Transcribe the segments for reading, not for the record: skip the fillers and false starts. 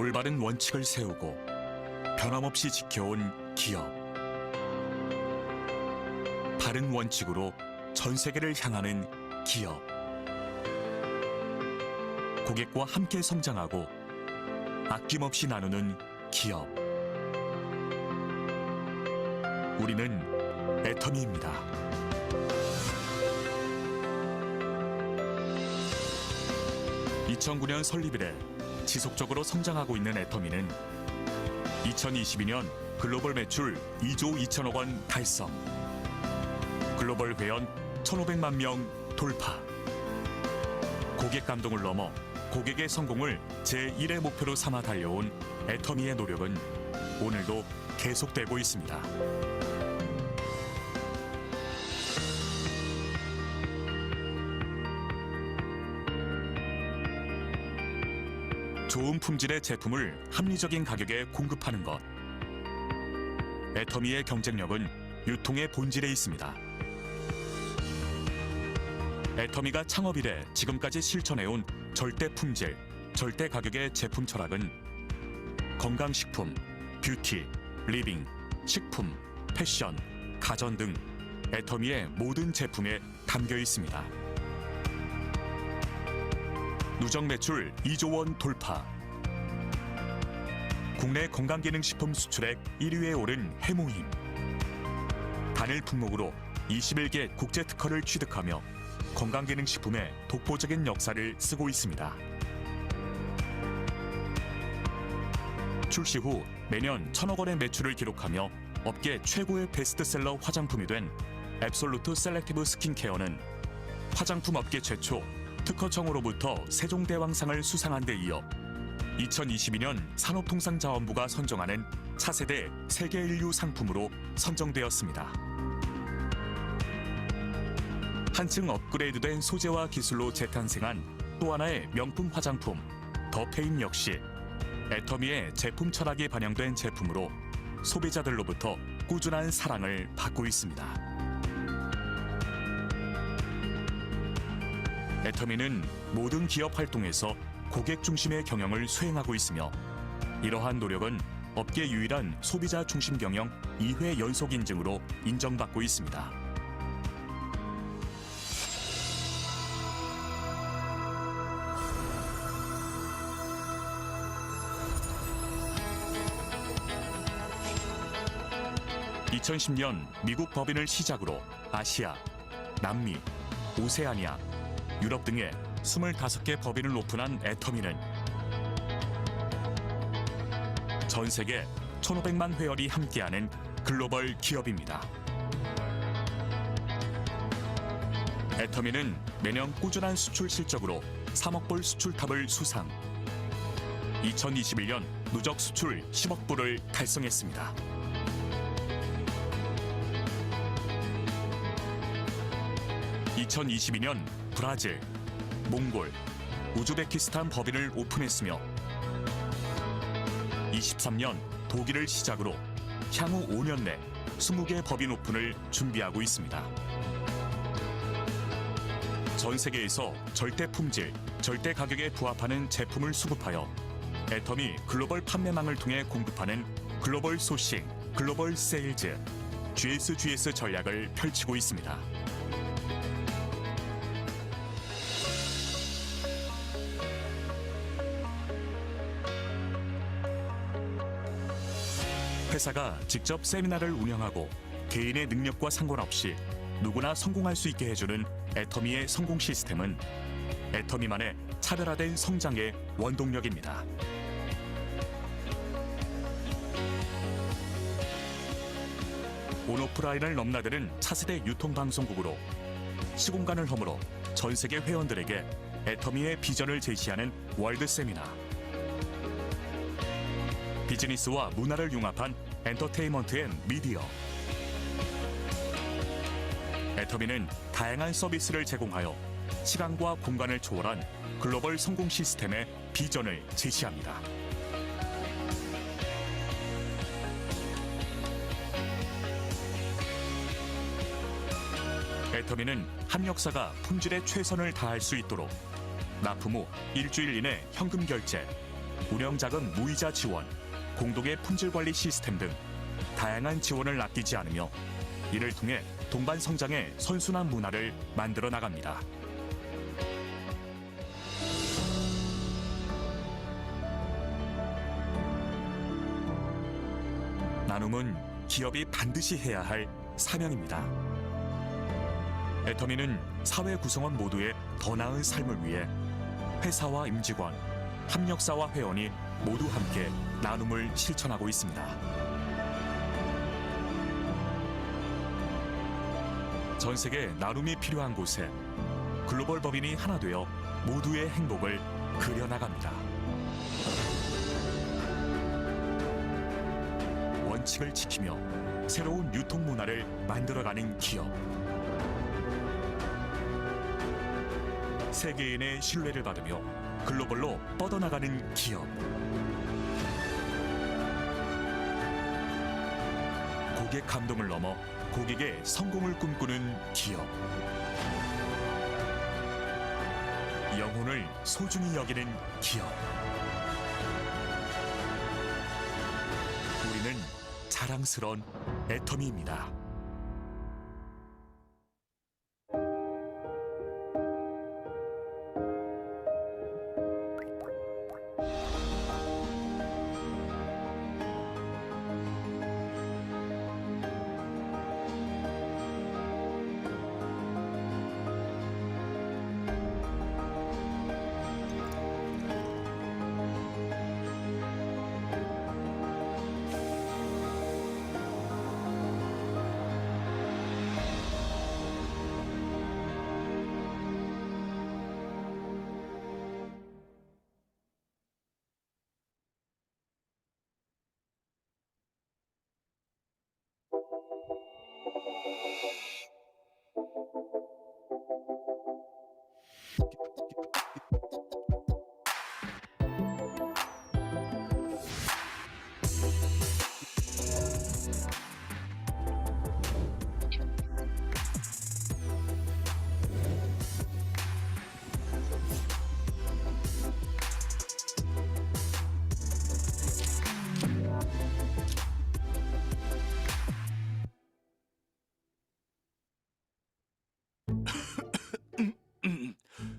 올바른 원칙을 세우고 변함없이 지켜온 기업. 바른 원칙으로 전 세계를 향하는 기업. 고객과 함께 성장하고 아낌없이 나누는 기업. 우리는 애터미입니다. (2009년) 설립 이래 지속적으로 성장하고 있는 애터미는 2022년 글로벌 매출 2조 2천억 원 달성, 글로벌 회원 1,500만 명 돌파. 고객 감동을 넘어 고객의 성공을 제1의 목표로 삼아 달려온 애터미의 노력은 오늘도 계속되고 있습니다. 좋은 품질의 제품을 합리적인 가격에 공급하는 것. 애터미의 경쟁력은 유통의 본질에 있습니다. 애터미가 창업 이래 지금까지 실천해온 절대 품질, 절대 가격의 제품 철학은 건강식품, 뷰티, 리빙, 식품, 패션, 가전 등 애터미의 모든 제품에 담겨 있습니다. 누적 매출 2조 원 돌파. 국내 건강기능식품 수출액 1위에 오른 해모힘. 단일 품목으로 21개 국제특허를 취득하며 건강기능식품의 독보적인 역사를 쓰고 있습니다. 출시 후 매년 1,000억 원의 매출을 기록하며 업계 최고의 베스트셀러 화장품이 된 앱솔루트 셀렉티브 스킨케어는 화장품 업계 최초 특허청으로부터 세종대왕상을 수상한 데 이어 2022년 산업통상자원부가 선정하는 차세대 세계인류 상품으로 선정되었습니다. 한층 업그레이드된 소재와 기술로 재탄생한 또 하나의 명품 화장품 더페인 역시 애터미의 제품 철학이 반영된 제품으로 소비자들로부터 꾸준한 사랑을 받고 있습니다. 애터미는 모든 기업 활동에서 고객 중심의 경영을 수행하고 있으며 이러한 노력은 업계 유일한 소비자 중심 경영 2회 연속 인증으로 인정받고 있습니다. (2010년) 미국 법인을 시작으로 아시아, 남미, 오세아니아, 유럽 등의 25개 법인을 오픈한 애터미는 전 세계 1,500만 회원이 함께하는 글로벌 기업입니다. 애터미는 매년 꾸준한 수출 실적으로 3억 불 수출탑을 수상, 2021년 누적 수출 10억 불을 달성했습니다. (2022년) 브라질, 몽골, 우즈베키스탄 법인을 오픈했으며 23년 독일을 시작으로 향후 5년 내 20개 법인 오픈을 준비하고 있습니다. 전 세계에서 절대 품질, 절대 가격에 부합하는 제품을 수급하여 애터미 글로벌 판매망을 통해 공급하는 글로벌 소싱, 글로벌 세일즈, GSGS 전략을 펼치고 있습니다. 회사가 직접 세미나를 운영하고 개인의 능력과 상관없이 누구나 성공할 수 있게 해주는 애터미의 성공 시스템은 애터미만의 차별화된 성장의 원동력입니다. 온오프라인을 넘나드는 차세대 유통방송국으로 시공간을 허물어 전 세계 회원들에게 애터미의 비전을 제시하는 월드 세미나, 비즈니스와 문화를 융합한 엔터테인먼트 앤 미디어. 애터미는 다양한 서비스를 제공하여 시간과 공간을 초월한 글로벌 성공 시스템의 비전을 제시합니다. 애터미는 합력사가 품질에 최선을 다할 수 있도록 납품 후 일주일 이내 현금 결제, 운영자금 무이자 지원, 공동의 품질 관리 시스템 등 다양한 지원을 아끼지 않으며 이를 통해 동반 성장의 선순환 문화를 만들어 나갑니다. 나눔은 기업이 반드시 해야 할 사명입니다. 애터미는 사회 구성원 모두의 더 나은 삶을 위해 회사와 임직원, 협력사와 회원이 모두 함께 나눔을 실천하고 있습니다. 전 세계 나눔이 필요한 곳에 글로벌 법인이 하나 되어 모두의 행복을 그려나갑니다. 원칙을 지키며 새로운 유통 문화를 만들어가는 기업. 세계인의 신뢰를 받으며 글로벌로 뻗어나가는 기업. 고객 감동을 넘어 고객의 성공을 꿈꾸는 기업. 영혼을 소중히 여기는 기업. 우리는 자랑스러운 애터미입니다.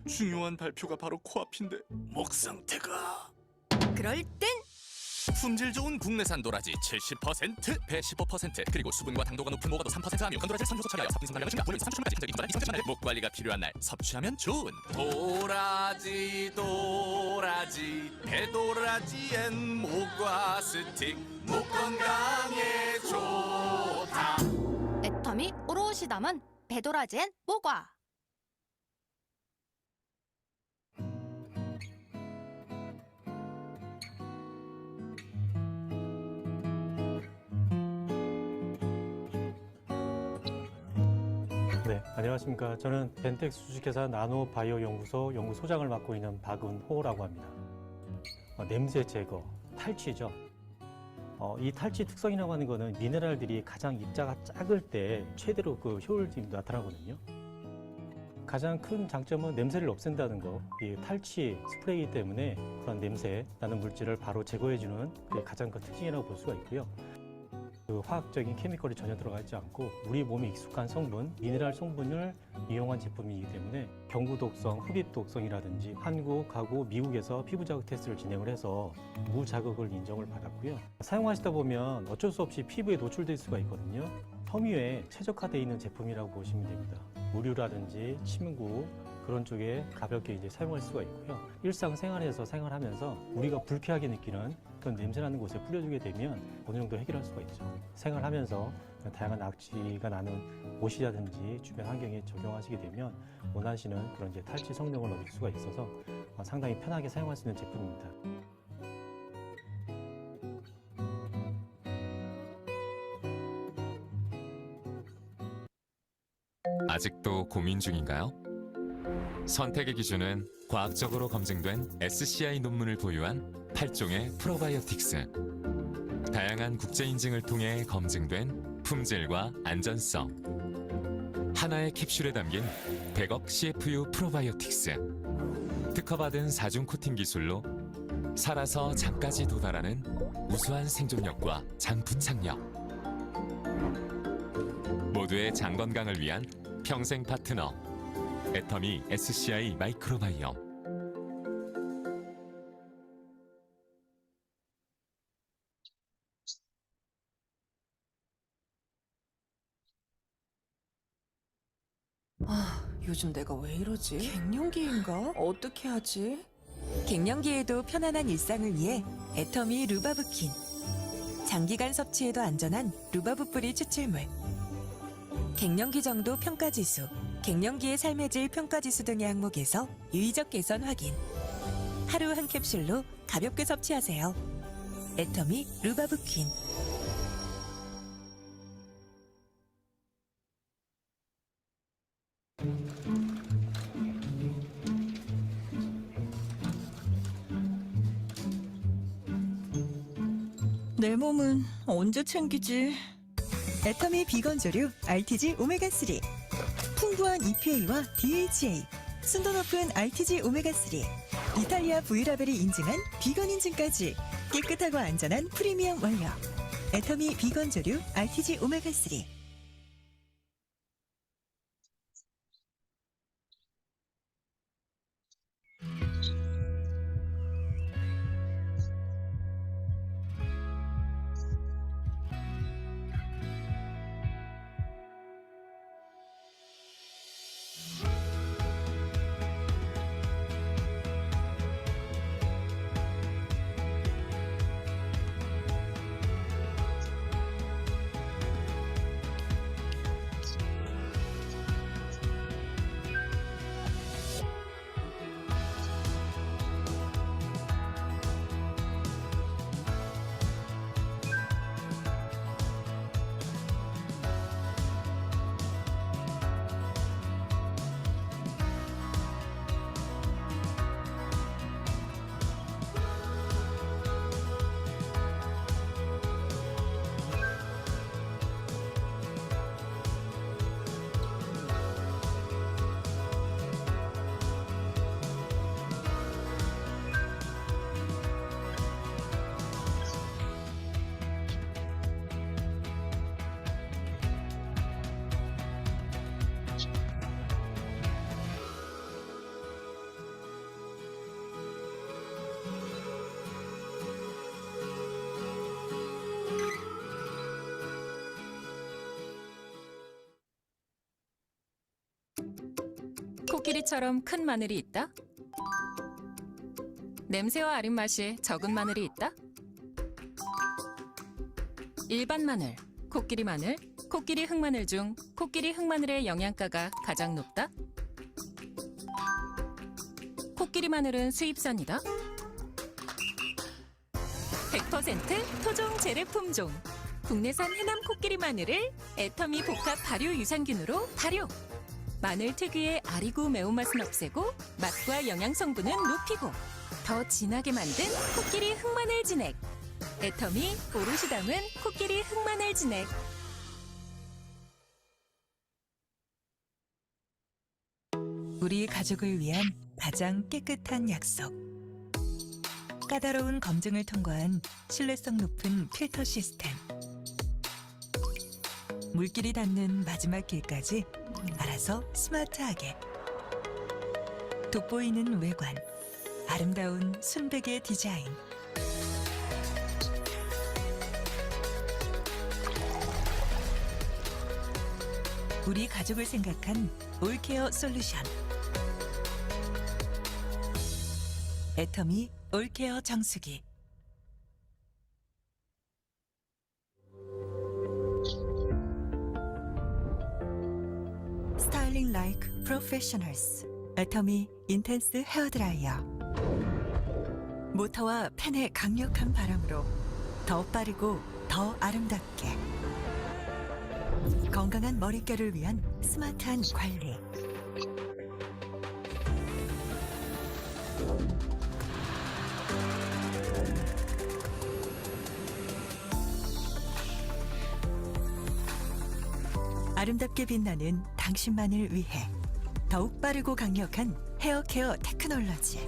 중요한 발표가 바로 코앞인데 목 상태가. 그럴 땐 품질 좋은 국내산 도라지 70%, 배 15%, 그리고 수분과 당도가 높은 모가도 3% 함유 건도라지를 선조소 처리하여 섭균 성분량을 증가, 오늘 3초까지 인적인 도라지 성장 날 목 관리가 필요한 날 섭취하면 좋은 도라지 배도라지엔 모과 스틱 목 건강에 좋다. 애터미 오롯이 담은 배도라지엔 모과. 네, 안녕하십니까. 저는 벤텍스 주식회사 나노바이오 연구소 연구소장을 맡고 있는 박은호라고 합니다. 냄새 제거, 탈취죠. 이 탈취 특성이라고 하는 거는 미네랄들이 가장 입자가 작을 때 최대로 그 효율이 나타나거든요. 가장 큰 장점은 냄새를 없앤다는 거. 이 탈취 스프레이 때문에 그런 냄새 나는 물질을 바로 제거해주는 그게 가장 큰 특징이라고 볼 수가 있고요. 그 화학적인 케미컬이 전혀 들어가지 않고 우리 몸에 익숙한 성분, 미네랄 성분을 이용한 제품이기 때문에 경구 독성, 흡입 독성이라든지 한국, 가구, 미국에서 피부 자극 테스트를 진행을 해서 무자극을 인정을 받았고요. 사용하시다 보면 어쩔 수 없이 피부에 노출될 수가 있거든요. 섬유에 최적화되어 있는 제품이라고 보시면 됩니다. 의류라든지 침구 그런 쪽에 가볍게 이제 사용할 수가 있고요. 일상생활에서 생활하면서 우리가 불쾌하게 느끼는 그런 냄새나는 곳에 뿌려주게 되면 어느 정도 해결할 수가 있죠. 생활하면서 다양한 악취가 나는 옷이라든지 주변 환경에 적용하시게 되면 원하시는 그런 이제 탈취 성능을 얻을 수가 있어서 상당히 편하게 사용할 수 있는 제품입니다. 아직도 고민 중인가요? 선택의 기준은 과학적으로 검증된 SCI 논문을 보유한 8종의 프로바이오틱스. 다양한 국제 인증을 통해 검증된 품질과 안전성. 하나의 캡슐에 담긴 100억 CFU 프로바이오틱스. 특허받은 4중 코팅 기술로 살아서 잠까지 도달하는 우수한 생존력과 장부착력. 모두의 장 건강을 위한 평생 파트너. 애터미 SCI 마이크로바이옴. 아, 요즘 내가 왜 이러지? 갱년기인가? 어떻게 하지? 갱년기에도 편안한 일상을 위해 애터미 루바브킨. 장기간 섭취에도 안전한 루바브 뿌리 추출물. 갱년기 정도 평가지수, 갱년기의 삶의 질 평가지수 등의 항목에서 유의적 개선 확인. 하루 한 캡슐로 가볍게 섭취하세요. 애터미 루바브킨. 내 몸은 언제 챙기지? 애터미 비건 조류 RTG 오메가3. 풍부한 EPA와 DHA, 순도 높은 RTG 오메가3, 이탈리아 V라벨이 인증한 비건 인증까지 깨끗하고 안전한 프리미엄 원료. 애터미 비건 조류 RTG 오메가3. 코끼리처럼 큰 마늘이 있다? 냄새와 아린 맛이 적은 마늘이 있다? 일반 마늘, 코끼리 마늘, 코끼리 흑마늘 중 코끼리 흑마늘의 영양가가 가장 높다? 코끼리 마늘은 수입산이다? 100% 토종 재래 품종. 국내산 해남 코끼리 마늘을 애터미 복합 발효 유산균으로 발효. 마늘 특유의 아리고 매운맛은 없애고 맛과 영양 성분은 높이고 더 진하게 만든 코끼리 흑마늘 진액. 애터미 오롯이 담은 코끼리 흑마늘 진액. 우리 가족을 위한 가장 깨끗한 약속. 까다로운 검증을 통과한 신뢰성 높은 필터 시스템. 물길이 닿는 마지막 길까지 알아서 스마트하게. 돋보이는 외관, 아름다운 순백의 디자인. 우리 가족을 생각한 올케어 솔루션. 애터미 올케어 정수기. 스타일링 like professionals. 애터미 인텐스 헤어드라이어. 모터와 팬의 강력한 바람으로 더 빠르고 더 아름답게. 건강한 머릿결을 위한 스마트한 관리. 아름답게 빛나는 당신만을 위해 더욱 빠르고 강력한 헤어케어 테크놀로지.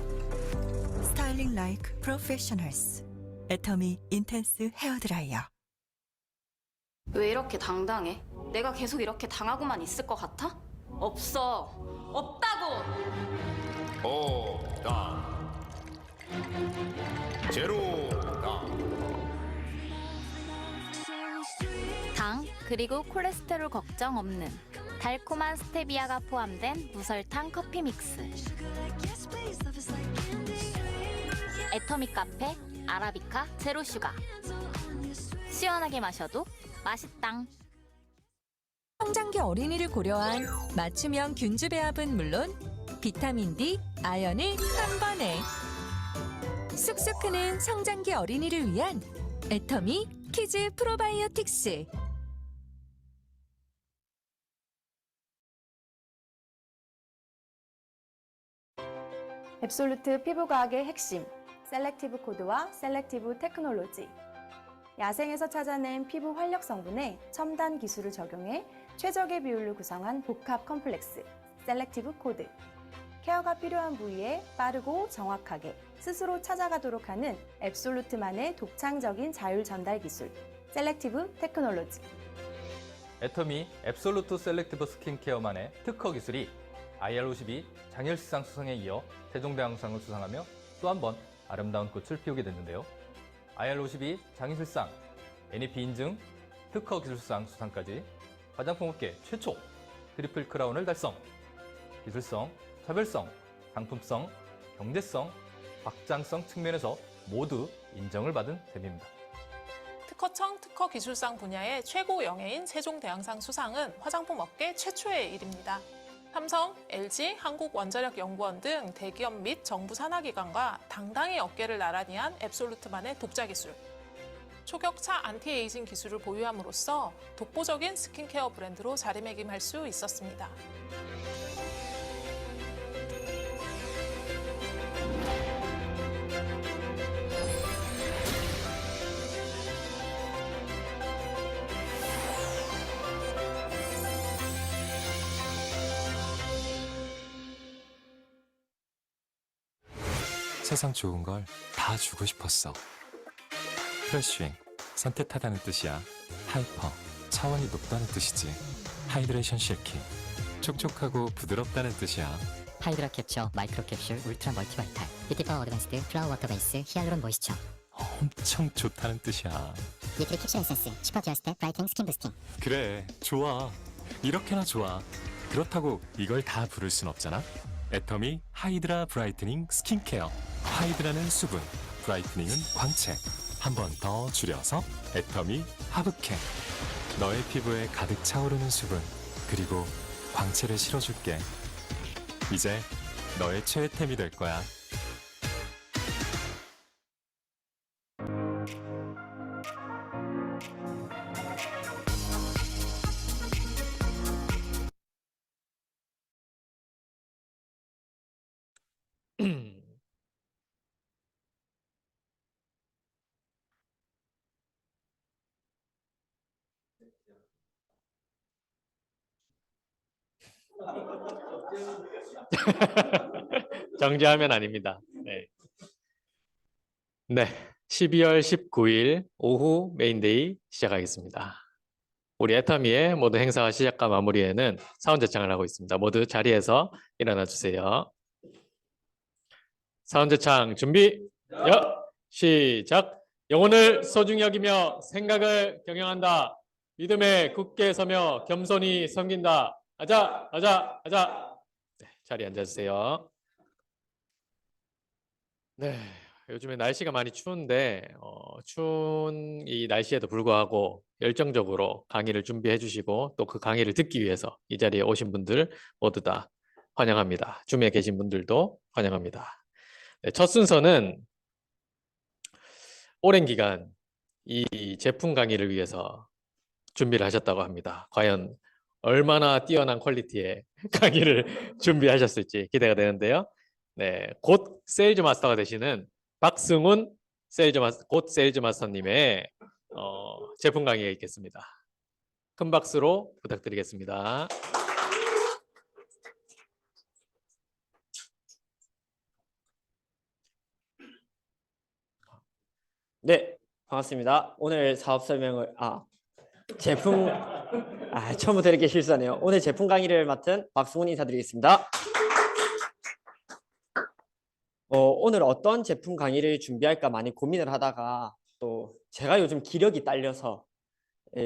Styling like professionals. 애터미 인텐스 헤어 드라이어. 왜 이렇게 당당해? 내가 계속 이렇게 당하고만 있을 것 같아? 없어. 없다고! 당 그리고 콜레스테롤 걱정 없는 달콤한 스테비아가 포함된 무설탕 커피 믹스. 애터미 카페 아라비카 제로 슈가. 시원하게 마셔도 맛있당. 성장기 어린이를 고려한 맞춤형 균주 배합은 물론 비타민 D, 아연을 한 번에 쑥쑥 크는 성장기 어린이를 위한 애터미 키즈 프로바이오틱스. 앱솔루트 피부과학의 핵심, 셀렉티브 코드와 셀렉티브 테크놀로지. 야생에서 찾아낸 피부 활력 성분에 첨단 기술을 적용해 최적의 비율로 구성한 복합 컴플렉스, 셀렉티브 코드. 케어가 필요한 부위에 빠르고 정확하게 스스로 찾아가도록 하는 앱솔루트만의 독창적인 자율 전달 기술, 셀렉티브 테크놀로지. 애터미 앱솔루트 셀렉티브 스킨케어만의 특허 기술이 IR52 장혈시상 수상에 이어 세종대왕상을 수상하며 또 한 번 아름다운 꽃을 피우게 됐는데요. IR52 장희실상, NEP 인증, 특허 기술상 수상까지 화장품업계 최초 트리플 크라운을 달성. 기술성, 차별성, 상품성, 경제성, 확장성 측면에서 모두 인정을 받은 셈입니다. 특허청 특허 기술상 분야의 최고 영예인 세종대왕상 수상은 화장품 업계 최초의 일입니다. 삼성, LG, 한국원자력연구원 등 대기업 및 정부 산하기관과 당당히 어깨를 나란히 한 앱솔루트만의 독자 기술. 초격차 안티에이징 기술을 보유함으로써 독보적인 스킨케어 브랜드로 자리매김할 수 있었습니다. 세상 좋은 걸 다 주고 싶었어. 프레쉬, 산뜻하다는 뜻이야. 하이퍼, 차원이 높다는 뜻이지. 하이드레이션 실키, 촉촉하고 부드럽다는 뜻이야. 하이드라 캡처, 마이크로 캡슐, 울트라 멀티바이탈, 뷰티퍼 어드밴스드, 플라워 워터 베이스, 히알루론 모이스처. 엄청 좋다는 뜻이야. 뷰티 캡슐 에센스, 슈퍼 디얼스텝 브라이팅 스킨 부스팅. 그래, 좋아. 이렇게나 좋아. 그렇다고 이걸 다 부를 순 없잖아. 애터미 하이드라 브라이트닝 스킨케어. 하이드라는 수분, 브라이트닝은 광채. 한 번 더 줄여서 애터미 하브케. 너의 피부에 가득 차오르는 수분, 그리고 광채를 실어줄게. 이제 너의 최애템이 될 거야. 정지하면 아닙니다. 네. 네. 12월 19일 오후 메인데이 시작하겠습니다. 우리 애터미의 모든 행사와 시작과 마무리에는 사원 제창을 하고 있습니다. 모두 자리에서 일어나 주세요. 사원 제창 준비. 시작. 영혼을 소중히 여기며 생각을 경영한다. 믿음에 굳게 서며 겸손히 섬긴다. 아자, 아자, 아자. 네, 자리에 앉아주세요. 네, 요즘에 날씨가 많이 추운데 추운 이 날씨에도 불구하고 열정적으로 강의를 준비해 주시고 또 그 강의를 듣기 위해서 이 자리에 오신 분들 모두 다 환영합니다. 줌에 계신 분들도 환영합니다. 네, 첫 순서는 오랜 기간 이 제품 강의를 위해서 준비를 하셨다고 합니다. 과연 얼마나 뛰어난 퀄리티의 강의를 준비하셨을지 기대가 되는데요. 네, 곧 세일즈 마스터가 되시는 박승훈 곧 세일즈 마스터님의 제품 강의가 있겠습니다. 큰 박수로 부탁드리겠습니다. 네, 반갑습니다. 오늘 사업 설명을 제품 처음부터 이렇게 실수하네요. 오늘 제품 강의를 맡은 박승훈 인사드리겠습니다. 오늘 어떤 제품 강의를 준비할까 많이 고민을 하다가 또 제가 요즘 기력이 딸려서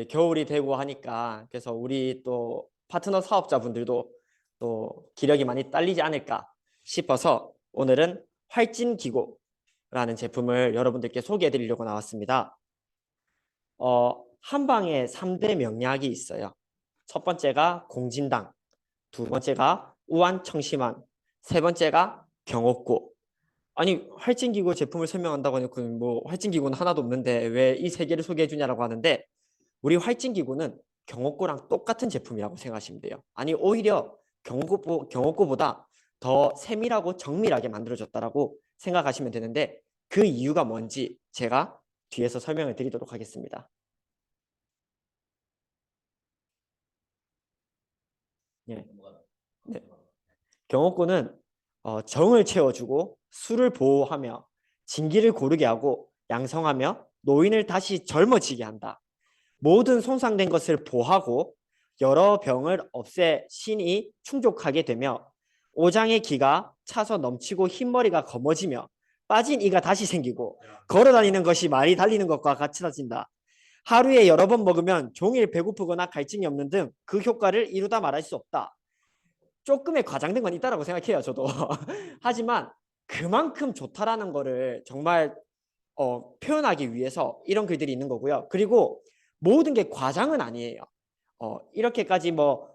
겨울이 되고 하니까 그래서 우리 또 파트너 사업자분들도 또 기력이 많이 딸리지 않을까 싶어서 오늘은 활진기고라는 제품을 여러분들께 소개해 드리려고 나왔습니다. 한방에 3대 명약이 있어요. 첫 번째가 공진당, 두 번째가 우환청심환, 세 번째가 경옥고. 아니 활진기고 제품을 설명한다고 하니까 뭐 활진기고는 하나도 없는데 왜 이 세 개를 소개해 주냐라고 하는데 우리 활진기고는 경옥고랑 똑같은 제품이라고 생각하시면 돼요. 아니 오히려 경옥고보다 더 세밀하고 정밀하게 만들어졌다라고 생각하시면 되는데 그 이유가 뭔지 제가 뒤에서 설명을 드리도록 하겠습니다. 네. 경옥고는 정을 채워주고 수를 보호하며 진기를 고르게 하고 양성하며 노인을 다시 젊어지게 한다. 모든 손상된 것을 보하고 여러 병을 없애 신이 충족하게 되며 오장의 기가 차서 넘치고 흰머리가 검어지며 빠진 이가 다시 생기고 걸어다니는 것이 말이 달리는 것과 같아진다. 하루에 여러 번 먹으면 종일 배고프거나 갈증이 없는 등 그 효과를 이루다 말할 수 없다. 조금의 과장된 건 있다라고 생각해요, 저도. 하지만 그만큼 좋다라는 거를 정말 표현하기 위해서 이런 글들이 있는 거고요. 그리고 모든 게 과장은 아니에요. 이렇게까지 뭐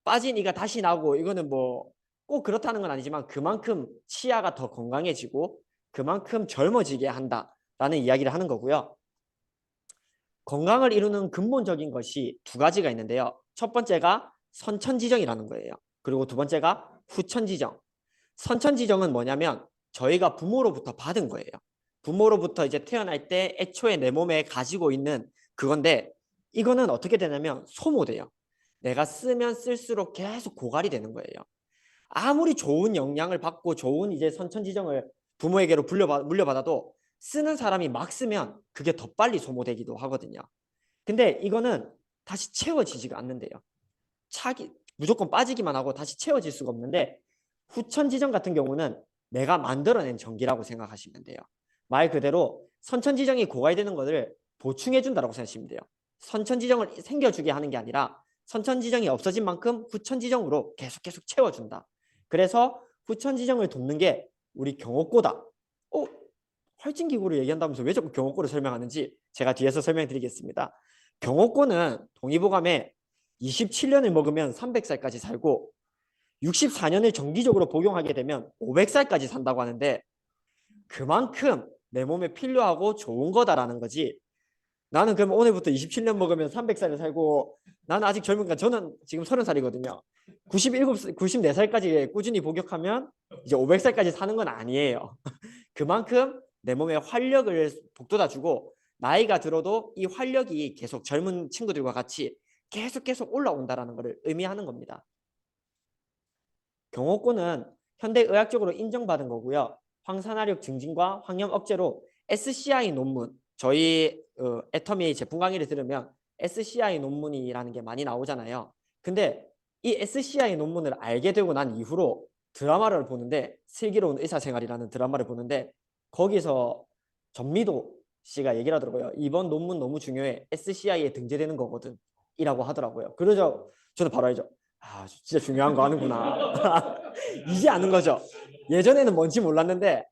빠진 이가 다시 나오고 이거는 뭐 꼭 그렇다는 건 아니지만 그만큼 치아가 더 건강해지고 그만큼 젊어지게 한다라는 이야기를 하는 거고요. 건강을 이루는 근본적인 것이 두 가지가 있는데요. 첫 번째가 선천지정이라는 거예요. 그리고 두 번째가 후천지정. 선천지정은 뭐냐면 저희가 부모로부터 받은 거예요. 부모로부터 이제 태어날 때 애초에 내 몸에 가지고 있는 그건데 이거는 어떻게 되냐면 소모돼요. 내가 쓰면 쓸수록 계속 고갈이 되는 거예요. 아무리 좋은 영양을 받고 좋은 이제 선천지정을 부모에게로 물려받아도 쓰는 사람이 막 쓰면 그게 더 빨리 소모되기도 하거든요. 근데 이거는 다시 채워지지가 않는데요. 무조건 빠지기만 하고 다시 채워질 수가 없는데 후천지정 같은 경우는 내가 만들어낸 전기라고 생각하시면 돼요. 말 그대로 선천지정이 고갈되는 것을 보충해 준다고 생각하시면 돼요. 선천지정을 생겨주게 하는 게 아니라 선천지정이 없어진 만큼 후천지정으로 계속 채워준다. 그래서 후천지정을 돕는 게 우리 경옥고다. 활진기구를 얘기한다면서 왜 자꾸 경옥고를 설명하는지 제가 뒤에서 설명드리겠습니다. 경옥고는 동의보감에 27년을 먹으면 300살까지 살고 64년을 정기적으로 복용하게 되면 500살까지 산다고 하는데 그만큼 내 몸에 필요하고 좋은 거다라는 거지. 나는 그럼 오늘부터 27년 먹으면 300살을 살고 나는 아직 젊으니까 저는 지금 30살이거든요. 94살까지 꾸준히 복용하면 이제 500살까지 사는 건 아니에요. 그만큼 내 몸에 활력을 북돋아주고 나이가 들어도 이 활력이 계속 젊은 친구들과 같이 계속 올라온다라는 것을 의미하는 겁니다. 경옥고는 현대의학적으로 인정받은 거고요. 황산화력 증진과 황염 억제로 SCI 논문, 저희 애터미 제품 강의를 들으면 SCI 논문이라는 게 많이 나오잖아요. 근데 이 SCI 논문을 알게 되고 난 이후로 드라마를 보는데 슬기로운 의사생활이라는 드라마를 보는데 거기서 전미도 씨가 얘기를 하더라고요. 이번 논문 너무 중요해. SCI에 등재되는 거거든. 이라고 하더라고요. 그러죠. 저는 바로 알죠. 진짜 중요한 거 하는구나. 이제 아는 거죠. 예전에는 뭔지 몰랐는데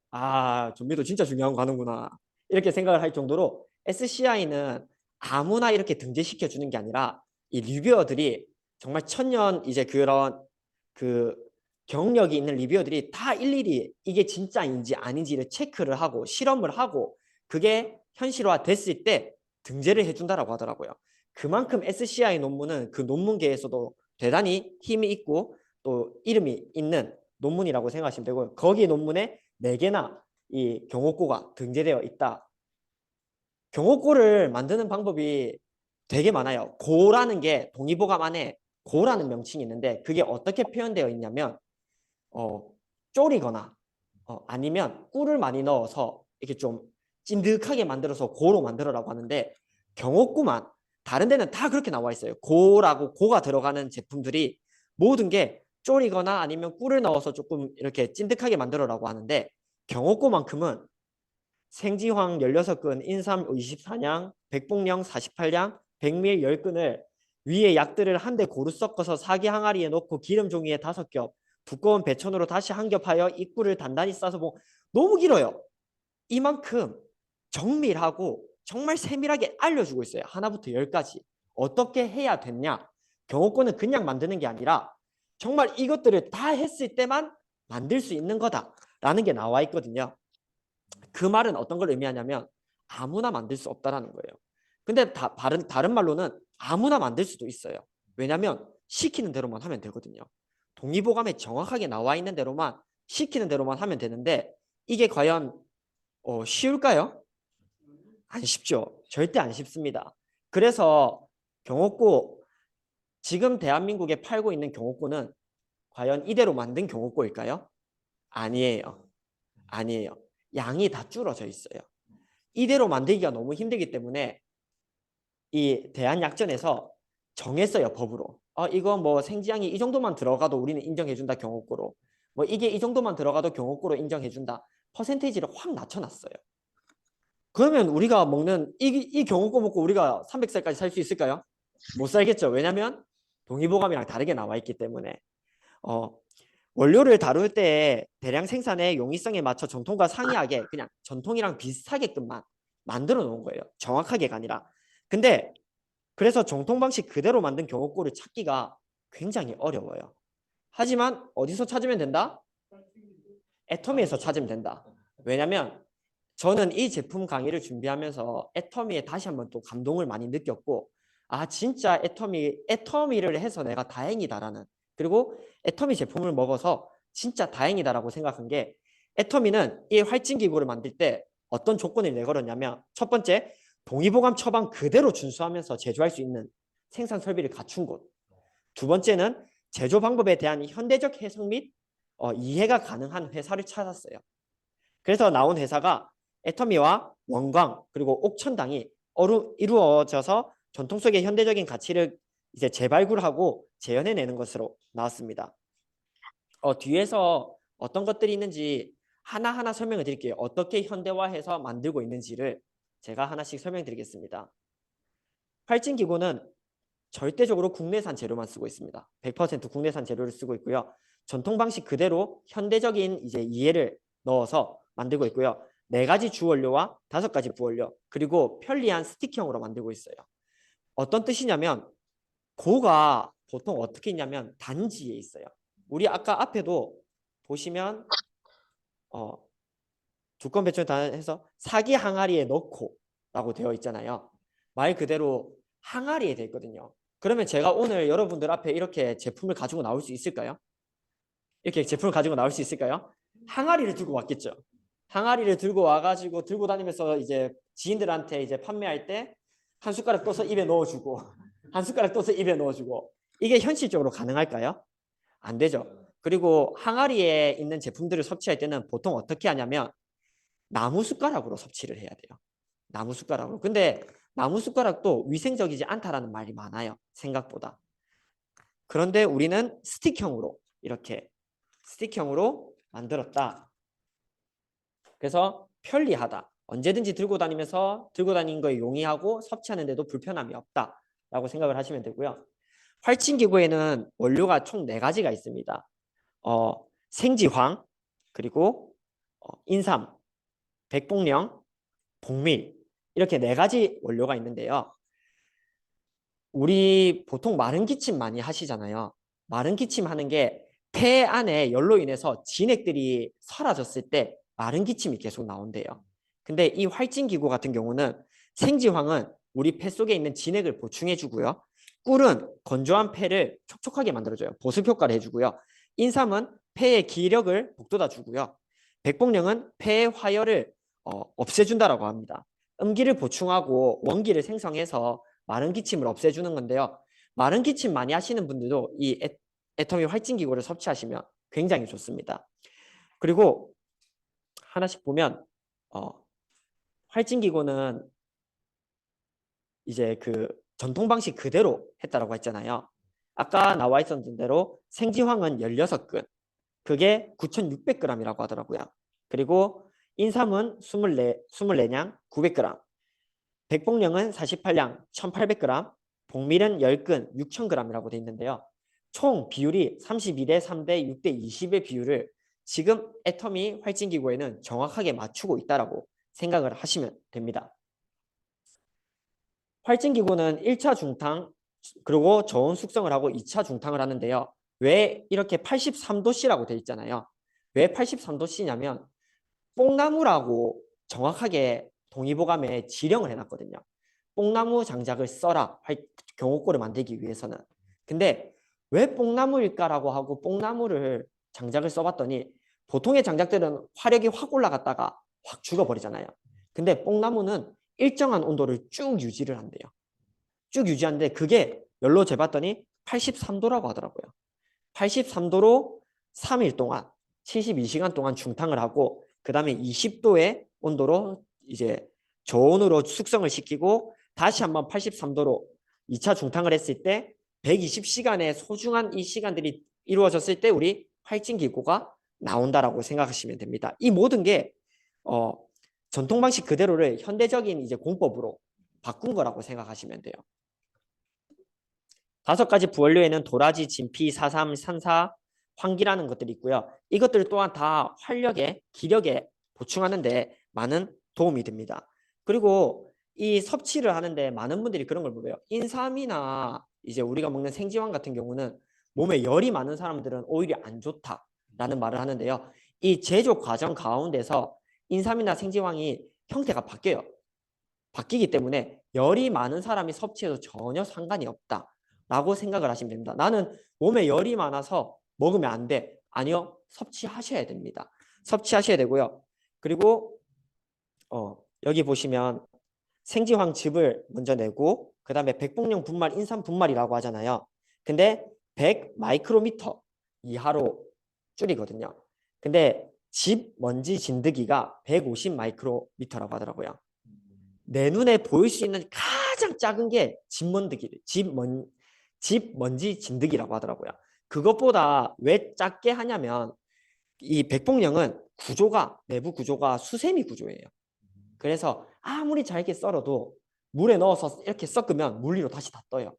전미도 진짜 중요한 거 하는구나. 이렇게 생각을 할 정도로 SCI는 아무나 이렇게 등재시켜 주는 게 아니라 이 리뷰어들이 정말 천년 이제 그런 경력이 있는 리뷰어들이 다 일일이 이게 진짜인지 아닌지를 체크를 하고 실험을 하고 그게 현실화 됐을 때 등재를 해준다라고 하더라고요. 그만큼 SCI 논문은 그 논문계에서도 대단히 힘이 있고 또 이름이 있는 논문이라고 생각하시면 되고요. 거기 논문에 4개나 이 경옥고가 등재되어 있다. 경옥고를 만드는 방법이 되게 많아요. 고라는 게 동의보감 안에 고라는 명칭이 있는데 그게 어떻게 표현되어 있냐면 졸이거나 아니면 꿀을 많이 넣어서 이렇게 좀 찐득하게 만들어서 고로 만들어라고 하는데 경옥고만 다른 데는 다 그렇게 나와 있어요. 고라고 고가 들어가는 제품들이 모든 게 졸이거나 아니면 꿀을 넣어서 조금 이렇게 찐득하게 만들어라고 하는데 경옥고만큼은 생지황 16근, 인삼 24냥, 백봉령 48냥, 백밀 10근을 위에 약들을 한데 고루 섞어서 사기 항아리에 넣고 기름 종이에 5겹, 두꺼운 배천으로 다시 한 겹하여 이 꿀을 단단히 싸서 뭐 너무 길어요. 이만큼 정밀하고 정말 세밀하게 알려주고 있어요. 하나부터 10까지. 어떻게 해야 됐냐? 경옥고는 그냥 만드는 게 아니라 정말 이것들을 다 했을 때만 만들 수 있는 거다라는 게 나와 있거든요. 그 말은 어떤 걸 의미하냐면 아무나 만들 수 없다라는 거예요. 근데 다른 말로는 아무나 만들 수도 있어요. 왜냐하면 시키는 대로만 하면 되거든요. 동의보감에 정확하게 나와 있는 대로만 시키는 대로만 하면 되는데 이게 과연 쉬울까요? 안 쉽죠. 절대 안 쉽습니다. 그래서 경옥고 지금 대한민국에 팔고 있는 경옥고는 과연 이대로 만든 경옥고일까요? 아니에요. 아니에요. 양이 다 줄어져 있어요. 이대로 만들기가 너무 힘들기 때문에 이 대한약전에서 정했어요. 법으로. 이거 뭐 생지양이 이 정도만 들어가도 우리는 인정해준다. 경옥고로. 뭐 이게 이 정도만 들어가도 경옥고로 인정해준다. 퍼센테이지를 확 낮춰놨어요. 그러면 우리가 먹는 이 경옥고 먹고 우리가 300살까지 살 수 있을까요? 못 살겠죠. 왜냐하면 동의보감이랑 다르게 나와 있기 때문에. 원료를 다룰 때 대량 생산의 용이성에 맞춰 전통과 상이하게 그냥 전통이랑 비슷하게끔만 만들어 놓은 거예요. 정확하게가 아니라. 근데 그래서 정통 방식 그대로 만든 경옥고를 찾기가 굉장히 어려워요. 하지만 어디서 찾으면 된다? 애터미에서 찾으면 된다. 왜냐면 저는 이 제품 강의를 준비하면서 애터미에 다시 한번 또 감동을 많이 느꼈고 진짜 애터미를 해서 내가 다행이다라는 그리고 애터미 제품을 먹어서 진짜 다행이다라고 생각한 게 애터미는 이 활진기구를 만들 때 어떤 조건을 내걸었냐면 첫 번째 동의보감 처방 그대로 준수하면서 제조할 수 있는 생산 설비를 갖춘 곳. 두 번째는 제조 방법에 대한 현대적 해석 및 이해가 가능한 회사를 찾았어요. 그래서 나온 회사가 애터미와 원광 그리고 옥천당이 이루어져서 전통 속의 현대적인 가치를 이제 재발굴하고 재현해내는 것으로 나왔습니다. 뒤에서 어떤 것들이 있는지 하나하나 설명을 드릴게요. 어떻게 현대화해서 만들고 있는지를 제가 하나씩 설명드리겠습니다. 활진기구는 절대적으로 국내산 재료만 쓰고 있습니다. 100% 국내산 재료를 쓰고 있고요. 전통 방식 그대로 현대적인 이제 이해를 넣어서 만들고 있고요. 4가지 주원료와 5가지 부원료 그리고 편리한 스틱형으로 만들고 있어요. 어떤 뜻이냐면 고가 보통 어떻게 있냐면 단지에 있어요. 우리 아까 앞에도 보시면 두꺼운 배추를 단해서 사기 항아리에 넣고 라고 되어 있잖아요. 말 그대로 항아리에 되어 있거든요. 그러면 제가 오늘 여러분들 앞에 이렇게 제품을 가지고 나올 수 있을까요? 이렇게 제품을 가지고 나올 수 있을까요? 항아리를 들고 왔겠죠. 항아리를 들고 와가지고 들고 다니면서 이제 지인들한테 이제 판매할 때 한 숟가락 떠서 입에 넣어주고 한 숟가락 떠서 입에 넣어주고 이게 현실적으로 가능할까요? 안 되죠. 그리고 항아리에 있는 제품들을 섭취할 때는 보통 어떻게 하냐면 나무 숟가락으로 섭취를 해야 돼요. 나무 숟가락으로. 근데 나무 숟가락도 위생적이지 않다라는 말이 많아요. 생각보다. 그런데 우리는 스틱형으로 이렇게 스틱형으로 만들었다. 그래서 편리하다. 언제든지 들고 다니면서 들고 다니는 거에 용이하고 섭취하는 데도 불편함이 없다라고 생각을 하시면 되고요. 활진기구에는 원료가 총 4가지가 있습니다. 생지황, 그리고 인삼, 백봉령, 복밀 이렇게 4가지 원료가 있는데요. 우리 보통 마른 기침 많이 하시잖아요. 마른 기침 하는 게 폐 안에 열로 인해서 진액들이 사라졌을 때 마른 기침이 계속 나온대요. 근데 이 활진기구 같은 경우는 생지황은 우리 폐 속에 있는 진액을 보충해 주고요. 꿀은 건조한 폐를 촉촉하게 만들어줘요. 보습 효과를 해주고요. 인삼은 폐의 기력을 북돋아 주고요. 백봉령은 폐의 화열을 없애준다라고 합니다. 음기를 보충하고 원기를 생성해서 마른 기침을 없애주는 건데요. 마른 기침 많이 하시는 분들도 이 애터미 활진기구를 섭취하시면 굉장히 좋습니다. 그리고 하나씩 보면 활진기구는 이제 그 전통 방식 그대로 했다라고 했잖아요. 아까 나와 있었던 대로 생지황은 16근, 그게 9,600g이라고 하더라고요. 그리고 인삼은 24냥 900g, 백봉령은 48냥 1,800g, 복밀은 10근 6,000g이라고 돼 있는데요. 총 비율이 32대 3대 6대 20의 비율을 지금 애터미 활진기구에는 정확하게 맞추고 있다라고 생각을 하시면 됩니다. 활진기구는 1차 중탕 그리고 저온 숙성을 하고 2차 중탕을 하는데요. 왜 이렇게 83도씨라고 돼 있잖아요. 왜 83도씨냐면 뽕나무라고 정확하게 동의보감에 지령을 해놨거든요. 뽕나무 장작을 써라, 경옥고를 만들기 위해서는. 근데 왜 뽕나무일까라고 하고 뽕나무를 장작을 써봤더니 보통의 장작들은 화력이 확 올라갔다가 확 죽어버리잖아요. 근데 뽕나무는 일정한 온도를 쭉 유지를 한대요. 쭉 유지하는데 그게 열로 재봤더니 83도라고 하더라고요. 83도로 3일 동안 72시간 동안 중탕을 하고 그 다음에 20도의 온도로 이제 저온으로 숙성을 시키고 다시 한번 83도로 2차 중탕을 했을 때 120시간의 소중한 이 시간들이 이루어졌을 때 우리 활진기구가 나온다라고 생각하시면 됩니다. 이 모든 게 전통 방식 그대로를 현대적인 이제 공법으로 바꾼 거라고 생각하시면 돼요. 5가지 부원료에는 도라지, 진피, 사삼, 산사, 황기라는 것들이 있고요. 이것들 또한 다 활력에, 기력에 보충하는 데 많은 도움이 됩니다. 그리고 이 섭취를 하는데 많은 분들이 그런 걸 물어요. 인삼이나 이제 우리가 먹는 생지황 같은 경우는 몸에 열이 많은 사람들은 오히려 안 좋다라는 말을 하는데요. 이 제조 과정 가운데서 인삼이나 생지황이 형태가 바뀌어요. 바뀌기 때문에 열이 많은 사람이 섭취해도 전혀 상관이 없다라고 생각을 하시면 됩니다. 나는 몸에 열이 많아서 먹으면 안 돼. 아니요. 섭취하셔야 됩니다. 섭취하셔야 되고요. 그리고 여기 보시면 생지황 즙을 먼저 내고 그 다음에 백봉령 분말, 인삼 분말이라고 하잖아요. 근데 100 마이크로미터 이하로 줄이거든요. 근데 집 먼지 진드기가 150 마이크로미터라고 하더라고요. 내 눈에 보일 수 있는 가장 작은 게 집 먼지 진드기라고 하더라고요. 그것보다 왜 작게 하냐면 이 백봉령은 내부 구조가 수세미 구조예요. 그래서 아무리 잘게 썰어도 물에 넣어서 이렇게 섞으면 물 위로 다시 다 떠요.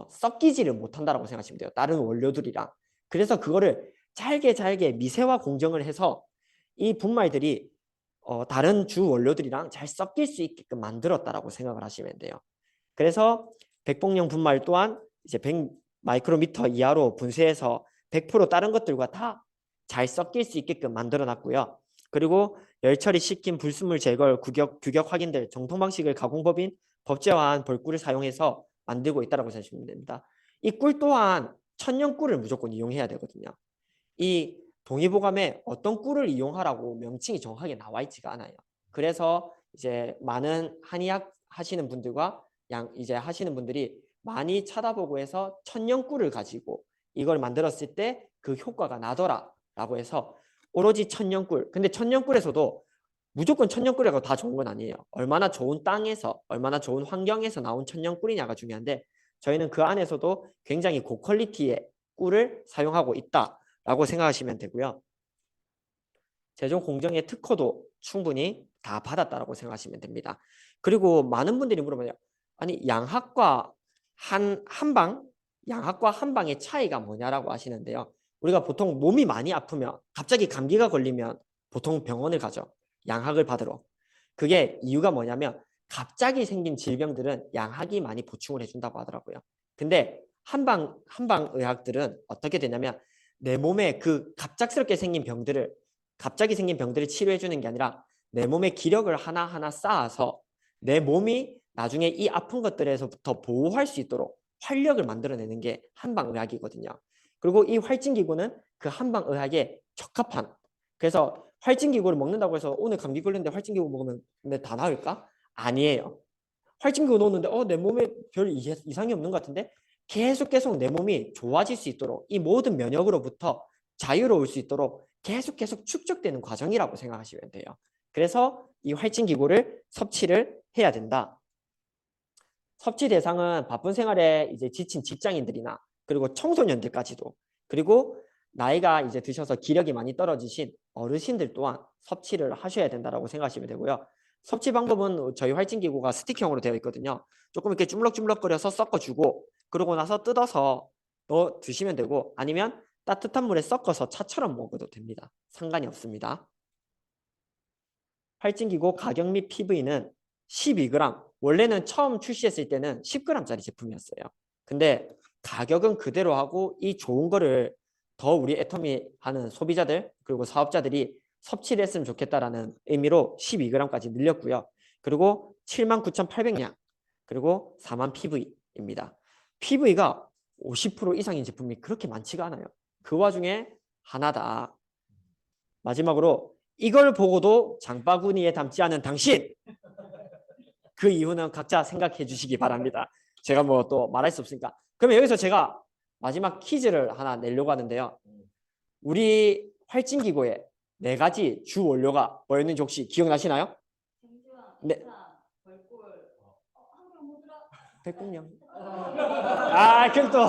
섞이지를 못한다라고 생각하시면 돼요. 다른 원료들이랑. 그래서 그거를 잘게 미세화 공정을 해서 이 분말들이 다른 주 원료들이랑 잘 섞일 수 있게끔 만들었다라고 생각을 하시면 돼요. 그래서 백봉령 분말 또한 이제 100 마이크로미터 이하로 분쇄해서 100% 다른 것들과 다 잘 섞일 수 있게끔 만들어 놨고요. 그리고 열 처리시킨 불순물 제거, 규격 확인들, 정통 방식을 가공법인 법제화한 벌꿀을 사용해서 만들고 있다고 생각하시면 됩니다. 이 꿀 또한 천연 꿀을 무조건 이용해야 되거든요. 이 동의보감에 어떤 꿀을 이용하라고 명칭이 정확하게 나와 있지가 않아요. 그래서 이제 많은 한의학 하시는 분들과 이제 하시는 분들이 많이 찾아보고 해서 천연 꿀을 가지고 이걸 만들었을 때 그 효과가 나더라라고 해서 오로지 천연꿀. 근데 천연꿀에서도 무조건 천연꿀이라고 다 좋은 건 아니에요. 얼마나 좋은 땅에서, 얼마나 좋은 환경에서 나온 천연꿀이냐가 중요한데 저희는 그 안에서도 굉장히 고퀄리티의 꿀을 사용하고 있다라고 생각하시면 되고요. 제조 공정의 특허도 충분히 다 받았다라고 생각하시면 됩니다. 그리고 많은 분들이 물어봐요. 아니 양학과 양학과 한방의 차이가 뭐냐라고 하시는데요. 우리가 보통 몸이 많이 아프면 갑자기 감기가 걸리면 보통 병원을 가죠. 양학을 받으러. 그게 이유가 뭐냐면 갑자기 생긴 질병들은 양학이 많이 보충을 해준다고 하더라고요. 근데 한방의학들은 어떻게 되냐면 내 몸에 그 갑작스럽게 생긴 병들을 치료해주는 게 아니라 내 몸에 기력을 하나하나 쌓아서 내 몸이 나중에 이 아픈 것들에서부터 보호할 수 있도록 활력을 만들어내는 게 한방의학이거든요. 그리고 이 활진기구는 그 한방의학에 적합한, 그래서 활진기구를 먹는다고 해서 오늘 감기 걸렸는데 활진기구 먹으면 다 나을까? 아니에요. 활진기구 넣었는데 내 몸에 별 이상이 없는 것 같은데 계속 내 몸이 좋아질 수 있도록 이 모든 면역으로부터 자유로울 수 있도록 계속 축적되는 과정이라고 생각하시면 돼요. 그래서 이 활진 기구를 섭취를 해야 된다. 섭취 대상은 바쁜 생활에 이제 지친 직장인들이나 그리고 청소년들까지도, 그리고 나이가 이제 드셔서 기력이 많이 떨어지신 어르신들 또한 섭취를 하셔야 된다라고 생각하시면 되고요. 섭취 방법은 저희 활진 기구가 스틱형으로 되어 있거든요. 조금 이렇게 쭈물럭쭈물럭거려서 섞어주고, 그러고 나서 뜯어서 넣어 드시면 되고, 아니면 따뜻한 물에 섞어서 차처럼 먹어도 됩니다. 상관이 없습니다. 활진기구 가격 및 PV는 12g, 원래는 처음 출시했을 때는 10g짜리 제품이었어요. 근데 가격은 그대로 하고 이 좋은 거를 더 우리 애터미 하는 소비자들 그리고 사업자들이 섭취를 했으면 좋겠다라는 의미로 12g까지 늘렸고요. 그리고 79,800량, 그리고 4만 PV입니다. PV가 50% 이상인 제품이 그렇게 많지가 않아요. 그 와중에 하나다. 마지막으로 이걸 보고도 장바구니에 담지 않은 당신, 그 이유는 각자 생각해 주시기 바랍니다. 제가 뭐 또 말할 수 없으니까. 그러면 여기서 제가 마지막 퀴즈를 하나 내려고 하는데요. 우리 활진기구의 4가지 주 원료가 뭐였는지 혹시 기억나시나요? 네. 백군령. 아, 그럼 또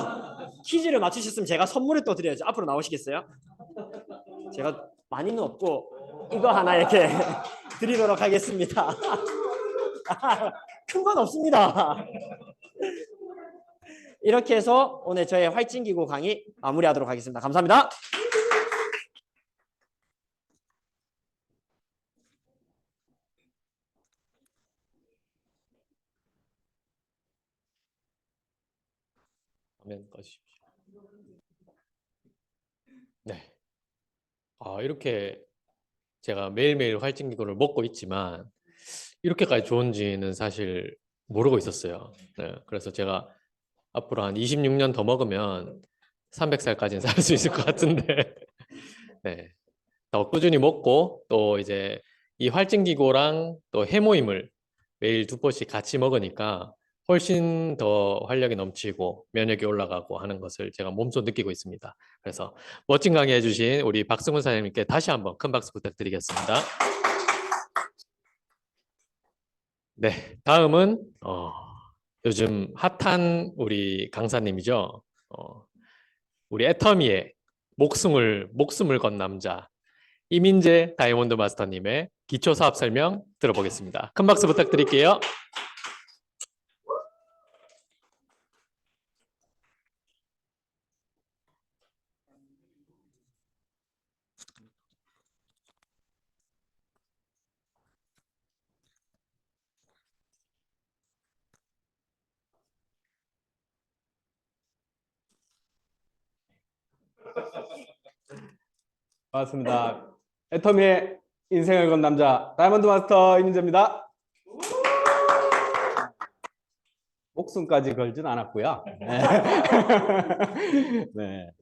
퀴즈를 맞추셨으면 제가 선물을 또 드려야죠. 앞으로 나오시겠어요? 제가 많이는 없고 이거 하나 이렇게 드리도록 하겠습니다. 큰 건 없습니다. 이렇게 해서 오늘 저의 활진기구 강의 마무리하도록 하겠습니다. 감사합니다. 화면 꺼주십시오. 네. 이렇게 제가 매일매일 활진기구를 먹고 있지만 이렇게까지 좋은지는 사실 모르고 있었어요. 네. 그래서 제가 앞으로 한 26년 더 먹으면 300살까지는 살 수 있을 것 같은데 네. 더 꾸준히 먹고 또 이제 이 활진기구랑 또 해모임을 매일 2포씩 같이 먹으니까 훨씬 더 활력이 넘치고 면역이 올라가고 하는 것을 제가 몸소 느끼고 있습니다. 그래서 멋진 강의 해주신 우리 박승훈 사장님께 다시 한번 큰 박수 부탁드리겠습니다. 네, 다음은 요즘 핫한 우리 강사님이죠. 우리 애터미의 목숨을 건 남자 이민재 다이아몬드 마스터님의 기초 사업 설명 들어보겠습니다. 큰 박수 부탁드릴게요. 반갑습니다. 애터미의 인생을 건 남자 다이아몬드 마스터 이민재입니다. 목숨까지 걸진 않았고요. 네. 네.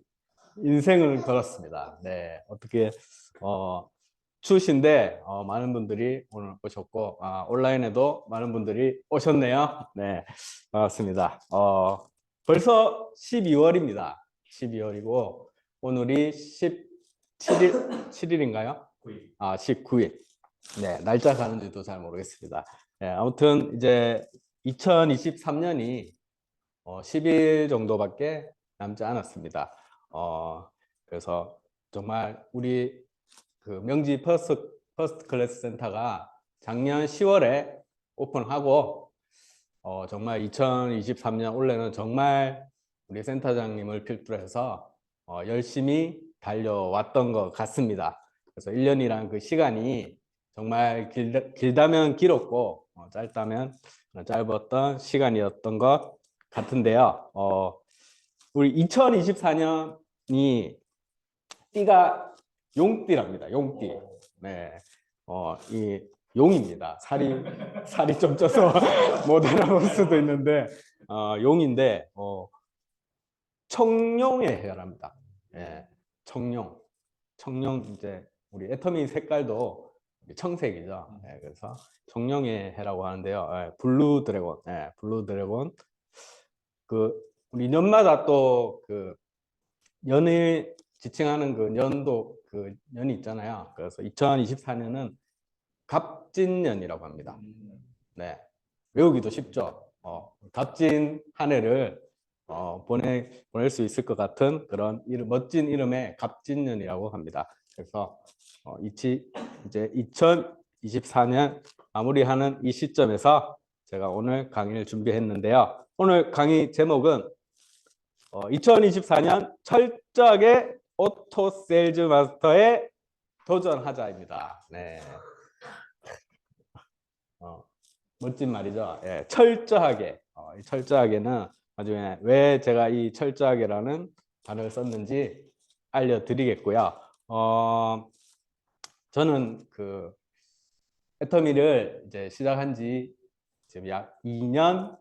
인생을 걸었습니다. 네. 어떻게 추우신데 많은 분들이 오늘 오셨고 온라인에도 많은 분들이 오셨네요. 네. 반갑습니다. 벌써 12월입니다. 12월이고 오늘이 17일인가요? 9일. 19일. 네, 날짜 가는지도 잘 모르겠습니다. 네, 아무튼 이제 2023년이 10일 정도밖에 남지 않았습니다. 그래서 정말 우리 그 명지 퍼스트 클래스 센터가 작년 10월에 오픈하고 정말 2023년 올해는 정말 우리 센터장님을 필두로 해서 열심히 달려왔던 것 같습니다. 그래서 1년이란 그 시간이 정말 길다면 길었고 짧다면 짧았던 시간이었던 것 같은데요. 우리 2024년이 띠가 용띠랍니다. 용띠. 네. 이 용입니다. 살이 좀 쪄서 못 알아볼 수도 있는데 용인데 청룡에 해당합니다. 예. 청룡 이제 우리 애터미 색깔도 청색이죠. 네, 그래서 청룡의 해라고 하는데요. 네, 블루 드래곤, 네, 블루 드래곤. 그 우리 년마다 또 그 연을 지칭하는 그 년도 그 년이 있잖아요. 그래서 2024년은 갑진년이라고 합니다. 네, 외우기도 쉽죠. 갑진 한 해를 보낼 수 있을 것 같은 그런 멋진 이름의 갑진년이라고 합니다. 그래서 이제 2024년 마무리하는 이 시점에서 제가 오늘 강의를 준비했는데요. 오늘 강의 제목은 2024년 철저하게 오토 세일즈 마스터에 도전하자입니다. 네. 멋진 말이죠. 예, 철저하게. 이 철저하게는 나중에 왜 제가 이 철저하게라는 단어를 썼는지 알려드리겠고요. 저는 그 애터미를 이제 시작한 지 지금 약 2년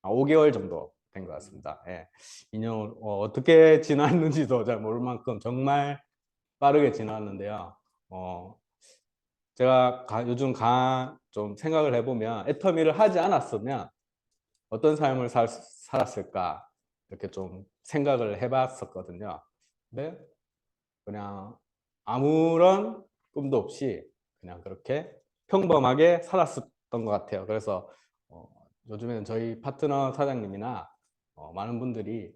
5개월 정도 된 것 같습니다. 예, 2년 어떻게 지났는지도 잘 모를 만큼 정말 빠르게 지났는데요. 제가 요즘 좀 생각을 해보면 애터미를 하지 않았으면 어떤 삶을 살았을까 이렇게 좀 생각을 해봤었거든요. 근데 그냥 아무런 꿈도 없이 그냥 그렇게 평범하게 살았었던 것 같아요. 그래서 요즘에는 저희 파트너 사장님이나 많은 분들이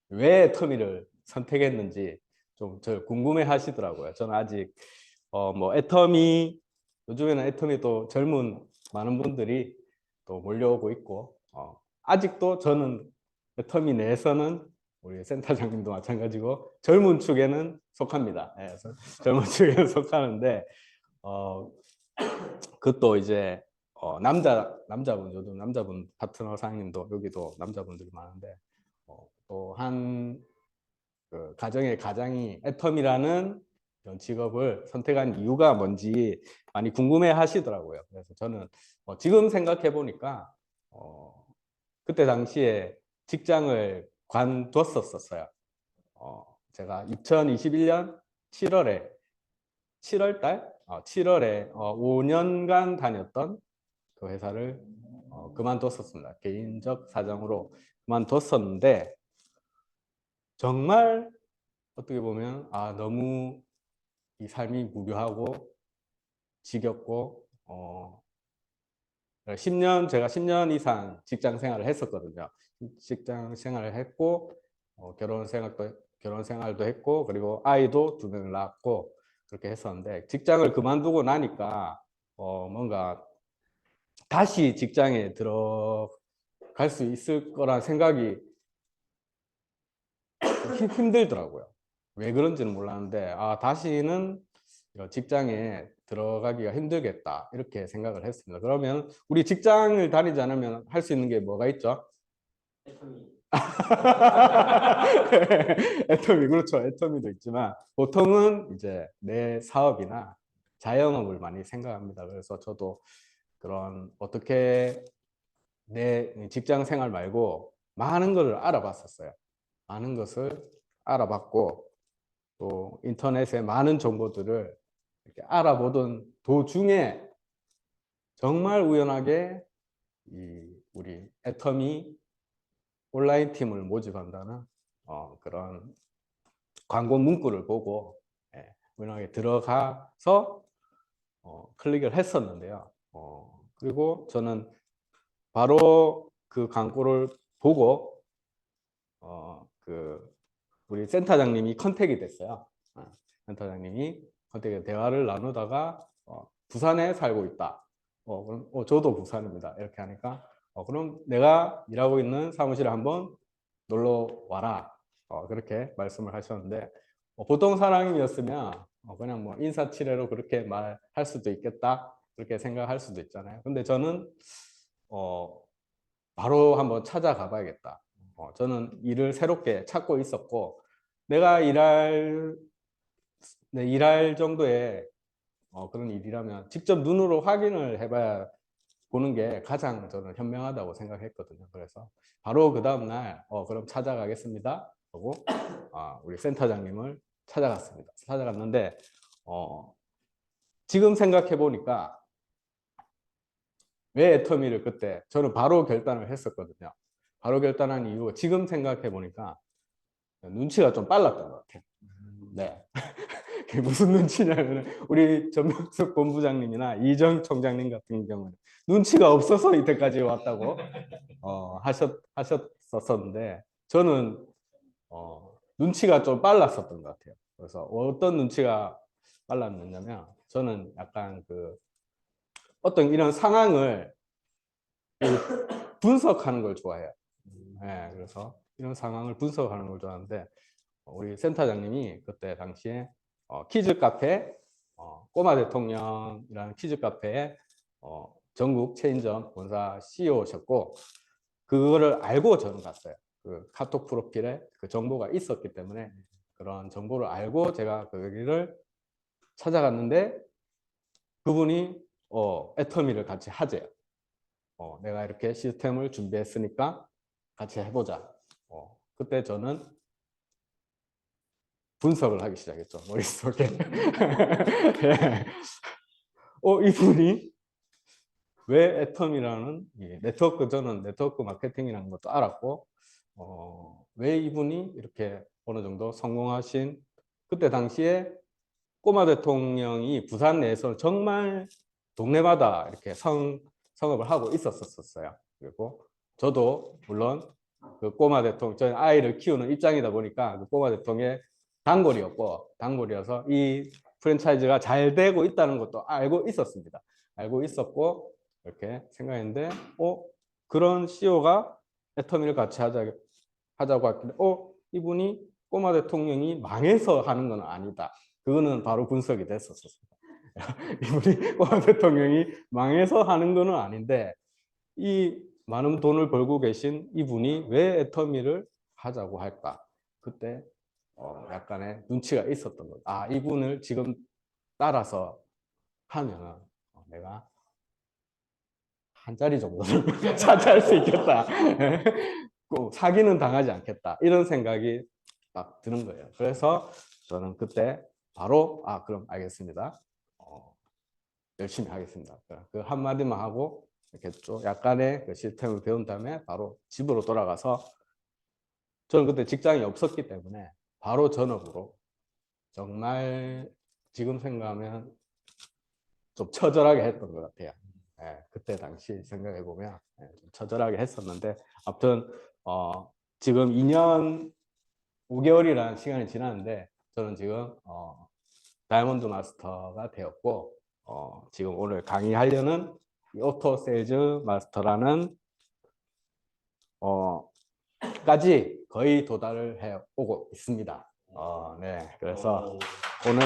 왜 애터미를 선택했는지 좀 저 궁금해 하시더라고요. 저는 아직 뭐 애터미, 요즘에는 애터미 또 젊은 많은 분들이 또 몰려오고 있고 아직도 저는 애터미 내에서는 우리 센터장님도 마찬가지고 젊은 축에는 속합니다. 예, 젊은 축에는 속하는데 그것도 이제 남자분, 요즘 남자분 파트너 사장님도 여기도 남자분들이 많은데 또 한 그 가정의 가장이 애터미라는 이런 직업을 선택한 이유가 뭔지 많이 궁금해 하시더라고요. 그래서 저는 지금 생각해 보니까 그때 당시에 직장을 관뒀었어요. 제가 2021년 7월에 5년간 다녔던 그 회사를 그만뒀었습니다. 개인적 사정으로 그만뒀었는데 정말 어떻게 보면 너무 이 삶이 무료하고 지겹고 제가 10년 이상 직장 생활을 했었거든요. 직장 생활을 했고 결혼 생활도 했고 그리고 아이도 2명을 낳았고 그렇게 했었는데 직장을 그만두고 나니까 뭔가 다시 직장에 들어갈 수 있을 거란 생각이 힘들더라고요. 왜 그런지는 몰랐는데 다시는 직장에 들어가기가 힘들겠다 이렇게 생각을 했습니다. 그러면 우리 직장을 다니지 않으면 할 수 있는 게 뭐가 있죠? 애터미, 그렇죠. 애터미도 있지만 보통은 이제 내 사업이나 자영업을 많이 생각합니다. 그래서 저도 그런 어떻게 내 직장 생활 말고 많은 것을 알아봤었어요. 많은 것을 알아봤고 또 인터넷에 많은 정보들을 이렇게 알아보던 도중에 정말 우연하게 우리 애터미 온라인 팀을 모집한다는 그런 광고 문구를 보고 우연하게 들어가서 클릭을 했었는데요. 그리고 저는 바로 그 광고를 보고 우리 센터장님이 컨택이 됐어요. 센터장님이 컨택에 대화를 나누다가 부산에 살고 있다. 그럼 저도 부산입니다. 이렇게 하니까 그럼 내가 일하고 있는 사무실에 한번 놀러 와라. 그렇게 말씀을 하셨는데 보통 사람이었으면 그냥 뭐 인사치레로 그렇게 말할 수도 있겠다. 그렇게 생각할 수도 있잖아요. 근데 저는 바로 한번 찾아가 봐야겠다. 저는 일을 새롭게 찾고 있었고 내가 일할 정도의 그런 일이라면 직접 눈으로 확인을 해봐야 보는 게 가장 저는 현명하다고 생각했거든요. 그래서 바로 그 다음날 그럼 찾아가겠습니다 하고 우리 센터장님을 찾아갔습니다. 찾아갔는데 지금 생각해 보니까 왜 애터미를 그때 저는 바로 결단을 했었거든요. 바로 결단한 이유 지금 생각해 보니까 눈치가 좀 빨랐던 것 같아요. 네. 이게 무슨 눈치냐면 우리 전명석 본부장님이나 이정 총장님 같은 경우는 눈치가 없어서 이때까지 왔다고 하셨었는데 저는 눈치가 좀 빨랐었던 것 같아요. 그래서 어떤 눈치가 빨랐느냐면 저는 약간 그 어떤 이런 상황을 분석하는 걸 좋아해요. 네, 그래서 이런 상황을 분석하는 걸 좋아하는데 우리 센터장님이 그때 당시에 키즈 카페 꼬마 대통령이라는 키즈 카페에 전국 체인점 본사 CEO셨고 그거를 알고 저는 갔어요. 그 카톡 프로필에 그 정보가 있었기 때문에 그런 정보를 알고 제가 거기를 찾아갔는데 그분이 애터미를 같이 하재요. 내가 이렇게 시스템을 준비했으니까 같이 해보자. 그때 저는 분석을 하기 시작했죠. 머릿속에. 이분이 왜 애텀이라는 네트워크, 저는 네트워크 마케팅이라는 것도 알았고 왜 이분이 이렇게 어느 정도 성공하신 그때 당시에 꼬마 대통령이 부산 내에서 정말 동네마다 이렇게 성업을 하고 있었어요. 그리고 저도 물론 그 꼬마 대통령, 저는 아이를 키우는 입장이다 보니까 그 꼬마 대통령의 단골이어서 이 프랜차이즈가 잘 되고 있다는 것도 알고 있었습니다. 알고 있었고 이렇게 생각했는데 그런 CEO가 애터미를 같이 하자고 했길래 이분이 꼬마 대통령이 망해서 하는 건 아니다. 그거는 바로 분석이 됐었습니다. 이분이 꼬마 대통령이 망해서 하는 거는 아닌데 이 많은 돈을 벌고 계신 이분이 왜 애터미를 하자고 할까? 그때 약간의 눈치가 있었던 거죠. 이분을 지금 따라서 하면 내가 한 자리 정도는 차지할 수 있겠다. 꼭 사기는 당하지 않겠다. 이런 생각이 딱 드는 거예요. 그래서 저는 그때 바로 그럼 알겠습니다. 열심히 하겠습니다. 그 한마디만 하고 이렇게 좀 약간의 그 시스템을 배운 다음에 바로 집으로 돌아가서 저는 그때 직장이 없었기 때문에 바로 전업으로 정말 지금 생각하면 좀 처절하게 했던 것 같아요. 그때 당시 생각해 보면 좀 처절하게 했었는데 아무튼 지금 2년 5개월이라는 시간이 지났는데 저는 지금 다이아몬드 마스터가 되었고 지금 오늘 강의하려는 오토 세일즈 마스터라는 까지 거의 도달을 해 오고 있습니다. 네, 그래서 오늘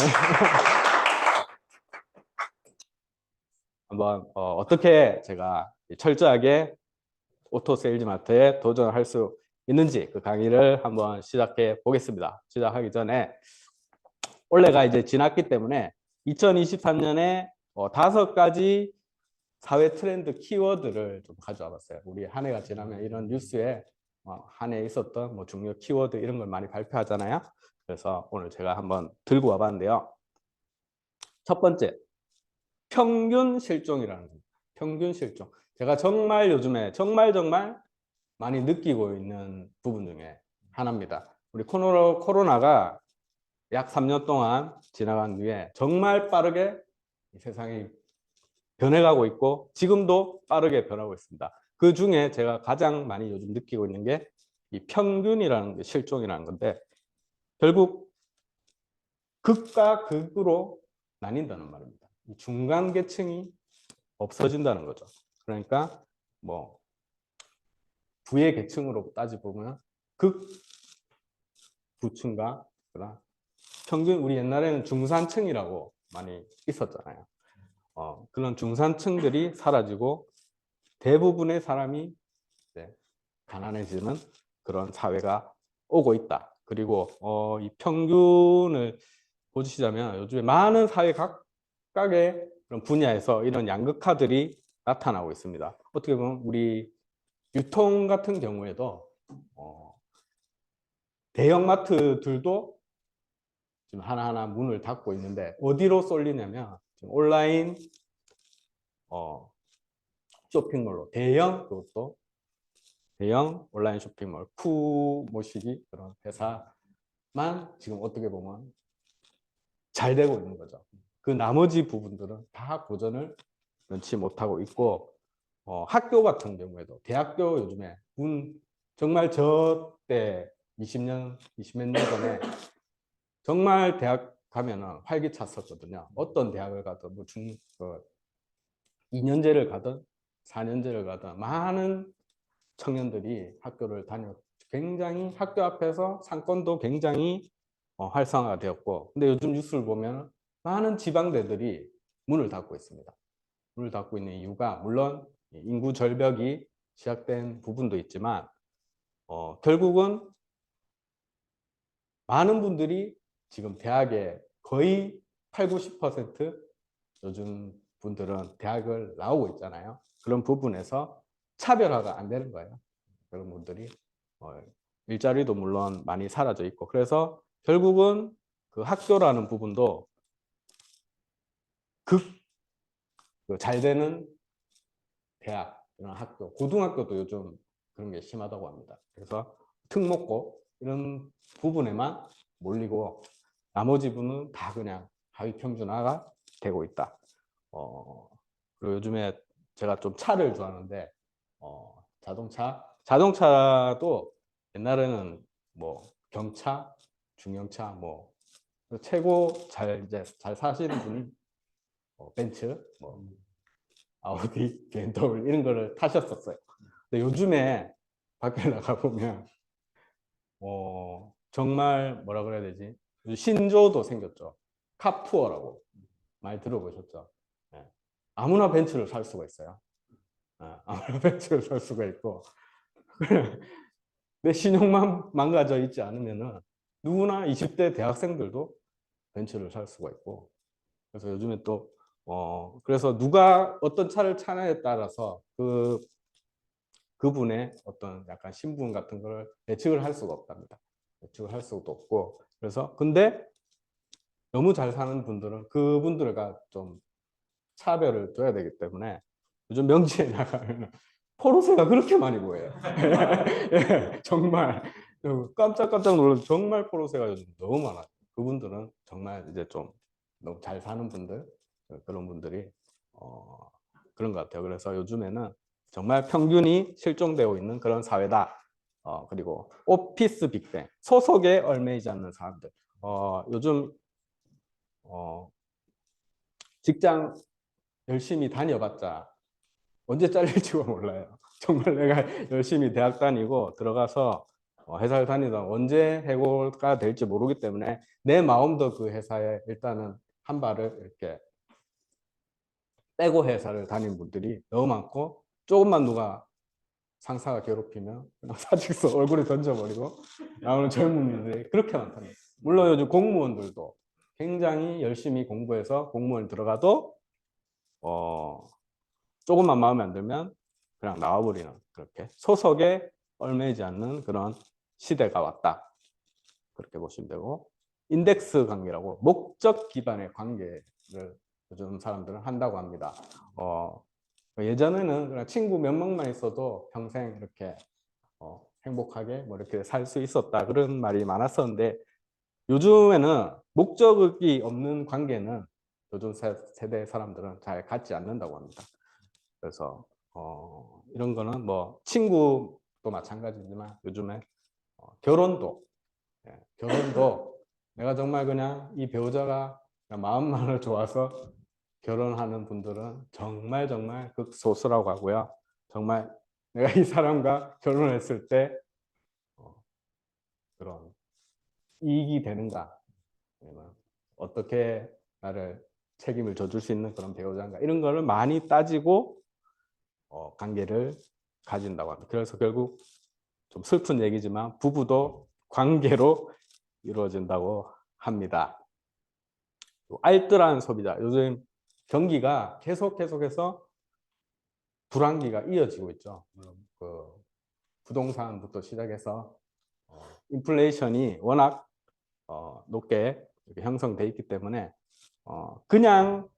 한번 어떻게 제가 철저하게 오토 세일즈 마스터에 도전할 수 있는지 그 강의를 한번 시작해 보겠습니다. 시작하기 전에 올해가 이제 지났기 때문에 2023년에 5가지 사회 트렌드 키워드를 좀 가져와 봤어요. 우리 한 해가 지나면 이런 뉴스에 한 해에 있었던 뭐 중요 키워드 이런 걸 많이 발표하잖아요. 그래서 오늘 제가 한번 들고 와 봤는데요. 첫 번째, 평균 실종이라는 겁니다. 평균 실종. 제가 정말 요즘에 정말 많이 느끼고 있는 부분 중에 하나입니다. 우리 코로나가 약 3년 동안 지나간 뒤에 정말 빠르게 세상이 변해가고 있고 지금도 빠르게 변하고 있습니다. 그 중에 제가 가장 많이 요즘 느끼고 있는 게 이 평균이라는 게 실종이라는 건데 결국 극과 극으로 나뉜다는 말입니다. 중간 계층이 없어진다는 거죠. 그러니까 뭐 부의 계층으로 따지보면 극부층과 평균, 우리 옛날에는 중산층이라고 많이 있었잖아요. 그런 중산층들이 사라지고 대부분의 사람이 이제 가난해지는 그런 사회가 오고 있다. 그리고 이 평균을 보시자면 요즘에 많은 사회 각각의 그런 분야에서 이런 양극화들이 나타나고 있습니다. 어떻게 보면 우리 유통 같은 경우에도 대형마트들도 지금 하나하나 문을 닫고 있는데 어디로 쏠리냐면 지금 온라인 쇼핑몰로 그것도 대형 온라인 쇼핑몰 모시기 그런 회사만 지금 어떻게 보면 잘 되고 있는 거죠. 그 나머지 부분들은 다 고전을 면치 못하고 있고, 학교 같은 경우에도 대학교 요즘에 정말 저 때 20몇 년 전에 정말 대학 가면은 활기찼었거든요. 어떤 대학을 가든 뭐 2년제를 가든 4년제를 가든 많은 청년들이 학교를 굉장히 학교 앞에서 상권도 굉장히 활성화가 되었고, 근데 요즘 뉴스를 보면 많은 지방대들이 문을 닫고 있습니다. 문을 닫고 있는 이유가 물론 인구 절벽이 시작된 부분도 있지만 결국은 많은 분들이 지금 대학에 거의 80~90% 요즘 분들은 대학을 나오고 있잖아요. 그런 부분에서 차별화가 안 되는 거예요. 그런 분들이 일자리도 물론 많이 사라져 있고, 그래서 결국은 그 학교라는 부분도 잘 되는 대학, 이런 학교, 고등학교도 요즘 그런 게 심하다고 합니다. 그래서 특목고 이런 부분에만 몰리고 나머지 부분은 다 그냥 하위 평준화가 되고 있다. 그리고 요즘에 제가 좀 차를 좋아하는데 자동차도 옛날에는 뭐 경차, 중형차, 뭐 최고 잘 사시는 분이 벤츠, 뭐 아우디, BMW 이런 거를 타셨었어요. 근데 요즘에 밖에 나가 보면 정말 뭐라 그래야 되지? 신조도 생겼죠. 카푸어라고 많이 들어보셨죠? 네. 아무나 벤츠를 살 수가 있어요. 아무나 벤츠를 살 수가 있고 내 신용만 망가져 있지 않으면은 누구나 20대 대학생들도 벤츠를 살 수가 있고, 그래서 요즘에 또 그래서 누가 어떤 차를 차냐에 따라서 그분의 어떤 약간 신분 같은 걸 예측을 할 수가 없답니다. 예측을 할 수도 없고, 그래서 근데 너무 잘 사는 분들은 그분들과 좀 차별을 둬야 되기 때문에 요즘 명지에 나가면 포르쉐가 그렇게 많이 보여요. 예, 정말 깜짝깜짝 놀라서 정말 포르쉐가 요즘 너무 많아요. 그분들은 정말 이제 좀 너무 잘 사는 분들, 그런 분들이 그런 것 같아요. 그래서 요즘에는 정말 평균이 실종되고 있는 그런 사회다. 그리고 오피스 빅뱅, 소속에 얽매이지 않는 사람들. 요즘 직장 열심히 다녀봤자 언제 잘릴지가 몰라요. 정말 내가 열심히 대학 다니고 들어가서 회사를 다니다 언제 해고가 될지 모르기 때문에 내 마음도 그 회사에 일단은 한 발을 이렇게 빼고 회사를 다닌 분들이 너무 많고, 조금만 누가 상사가 괴롭히면 그냥 사직서 얼굴에 던져버리고 나오는 젊은이들이 그렇게 많답니다. 물론 요즘 공무원들도 굉장히 열심히 공부해서 공무원 들어가도 조금만 마음에 안 들면 그냥 나와버리는, 그렇게 소속에 얽매이지 않는 그런 시대가 왔다. 그렇게 보시면 되고, 인덱스 관계라고 목적 기반의 관계를 요즘 사람들은 한다고 합니다. 예전에는 그냥 친구 몇 명만 있어도 평생 이렇게 행복하게 뭐 이렇게 살 수 있었다, 그런 말이 많았었는데, 요즘에는 목적이 없는 관계는 요즘 세대 사람들은 잘 갖지 않는다고 합니다. 그래서 이런 거는 뭐 친구도 마찬가지지만 요즘에 결혼도 내가 정말 그냥 이 배우자가 마음만을 좋아서 결혼하는 분들은 정말 극소수라고 하고요. 정말 내가 이 사람과 결혼했을 때 그런 이익이 되는가, 아니면 어떻게 나를 책임을 져줄 수 있는 그런 배우자인가, 이런 거를 많이 따지고 관계를 가진다고 합니다. 그래서 결국 좀 슬픈 얘기지만 부부도 관계로 이루어진다고 합니다. 알뜰한 소비자, 요즘 경기가 계속해서 불황기가 이어지고 있죠. 그 부동산부터 시작해서 인플레이션이 워낙 높게 형성돼 있기 때문에 그냥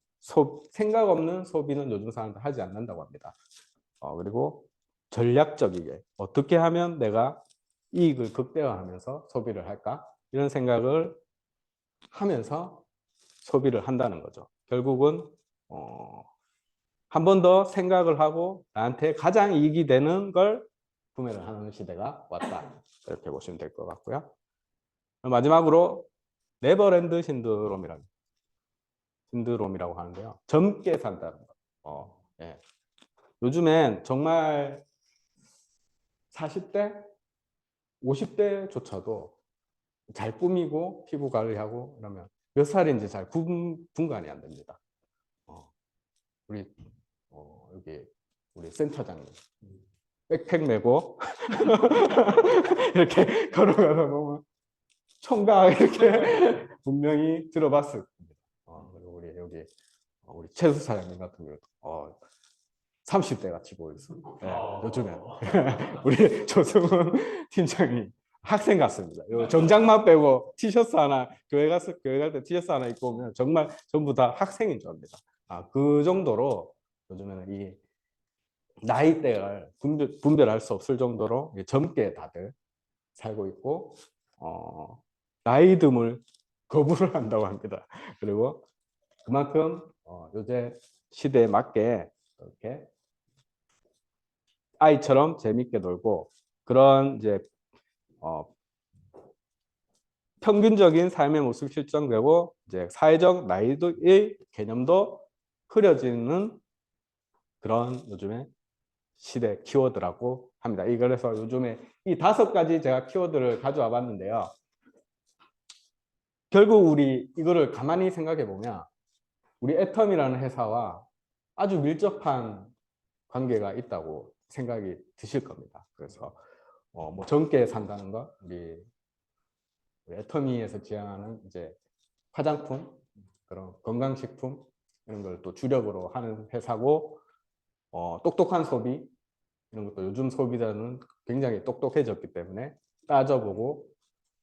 생각 없는 소비는 요즘 사람들 하지 않는다고 합니다. 그리고 전략적이게 어떻게 하면 내가 이익을 극대화하면서 소비를 할까, 이런 생각을 하면서 소비를 한다는 거죠. 결국은 한 번 더 생각을 하고 나한테 가장 이익이 되는 걸 구매를 하는 시대가 왔다. 이렇게 보시면 될 것 같고요. 마지막으로 네버랜드 신드롬이라고 하는데요. 젊게 산다는 거. 예. 요즘엔 정말 40대, 50대조차도 잘 꾸미고 피부 관리하고 그러면 몇 살인지 잘 분간이 안 됩니다. 여기 우리 센터장님 백팩 메고 이렇게 걸어가다 보면 총각 이렇게 분명히 들어봤을 겁니다. 그리고 우리 여기 우리 최수 사장님 같은 경우 30대 같이 보였어. 요즘엔 우리 조승훈 팀장이 학생 같습니다. 요 정장만 빼고 티셔츠 하나 교회 갈 때 티셔츠 하나 입고 오면 정말 전부 다 학생인 줄 압니다. 그 정도로 요즘에는 이 나이대를 분별할 수 없을 정도로 젊게 다들 살고 있고 나이듦을 거부를 한다고 합니다. 그리고 그만큼 요새 시대에 맞게 이렇게 아이처럼 재밌게 놀고 그런 이제 평균적인 삶의 모습 실정되고 이제 사회적 나이의 개념도 흐려지는 그런 요즘에 시대 키워드라고 합니다. 그래서 요즘에 이 5가지 제가 키워드를 가져와 봤는데요. 결국 우리 이거를 가만히 생각해 보면 우리 애텀이라는 회사와 아주 밀접한 관계가 있다고 생각이 드실 겁니다. 그래서 뭐 젊게 산다는 거, 우리 애터미에서 지향하는 이제 화장품, 그런 건강식품 이런 걸 또 주력으로 하는 회사고, 똑똑한 소비 이런 것도 요즘 소비자는 굉장히 똑똑해졌기 때문에 따져보고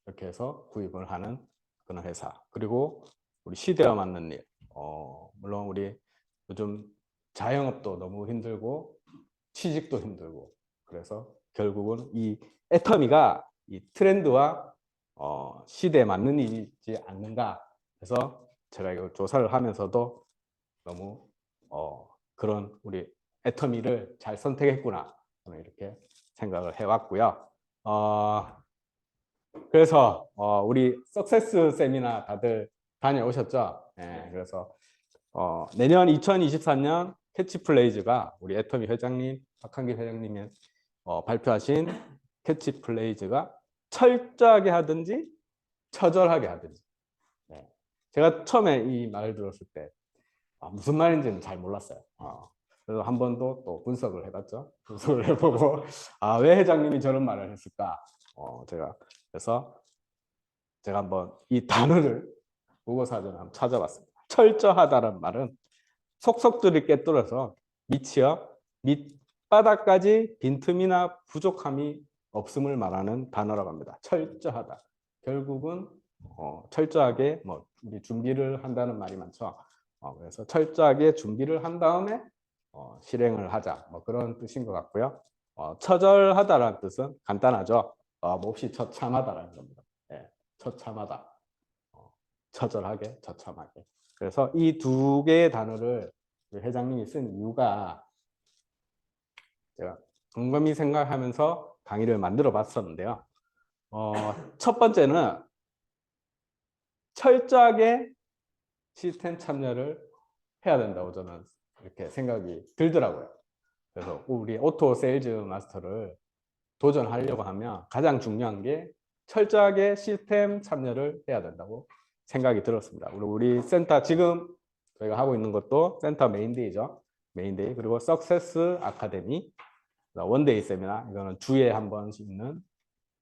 이렇게 해서 구입을 하는 그런 회사. 그리고 우리 시대와 맞는 일. 물론 우리 요즘 자영업도 너무 힘들고 취직도 힘들고 그래서 결국은 이 애터미가 이 트렌드와 시대에 맞는 일이지 않는가 해서 제가 이걸 조사를 하면서도 너무 그런 우리 애터미를 잘 선택했구나 이렇게 생각을 해왔고요. 그래서 우리 석세스 세미나 다들 다녀오셨죠? 네, 그래서 내년 2024년 캐치플레이즈가 우리 애터미 회장님, 박한길 회장님이 발표하신 캐치플레이즈가 철저하게 하든지 처절하게 하든지. 네. 제가 처음에 이 말을 들었을 때 무슨 말인지는 잘 몰랐어요. 그래서 한 번 더 또 분석을 해봤죠. 분석을 해보고 왜 회장님이 저런 말을 했을까? 그래서 제가 한번 이 단어를 국어사전에 한번 찾아봤습니다. 철저하다는 말은 속속들이 꿰뚫어서 밑이요 밑바닥까지 빈틈이나 부족함이 없음을 말하는 단어라고 합니다. 철저하다. 결국은 철저하게 뭐 우리 준비를 한다는 말이 많죠. 그래서 철저하게 준비를 한 다음에 실행을 하자. 뭐 그런 뜻인 것 같고요. 처절하다라는 뜻은 간단하죠. 몹시 처참하다라는 겁니다. 예, 처참하다. 처절하게, 처참하게. 그래서 이 두 개의 단어를 회장님이 쓴 이유가 제가 곰곰이 생각하면서 강의를 만들어 봤었는데요. 첫 번째는 철저하게 시스템 참여를 해야 된다고 저는 이렇게 생각이 들더라고요. 그래서 우리 오토 세일즈 마스터를 도전하려고 하면 가장 중요한 게 철저하게 시스템 참여를 해야 된다고 생각이 들었습니다. 우리 센터 지금 저희가 하고 있는 것도 센터 메인데이죠. 메인데이 그리고 석세스 아카데미, 원데이 세미나 이거는 주에 한 번씩 있는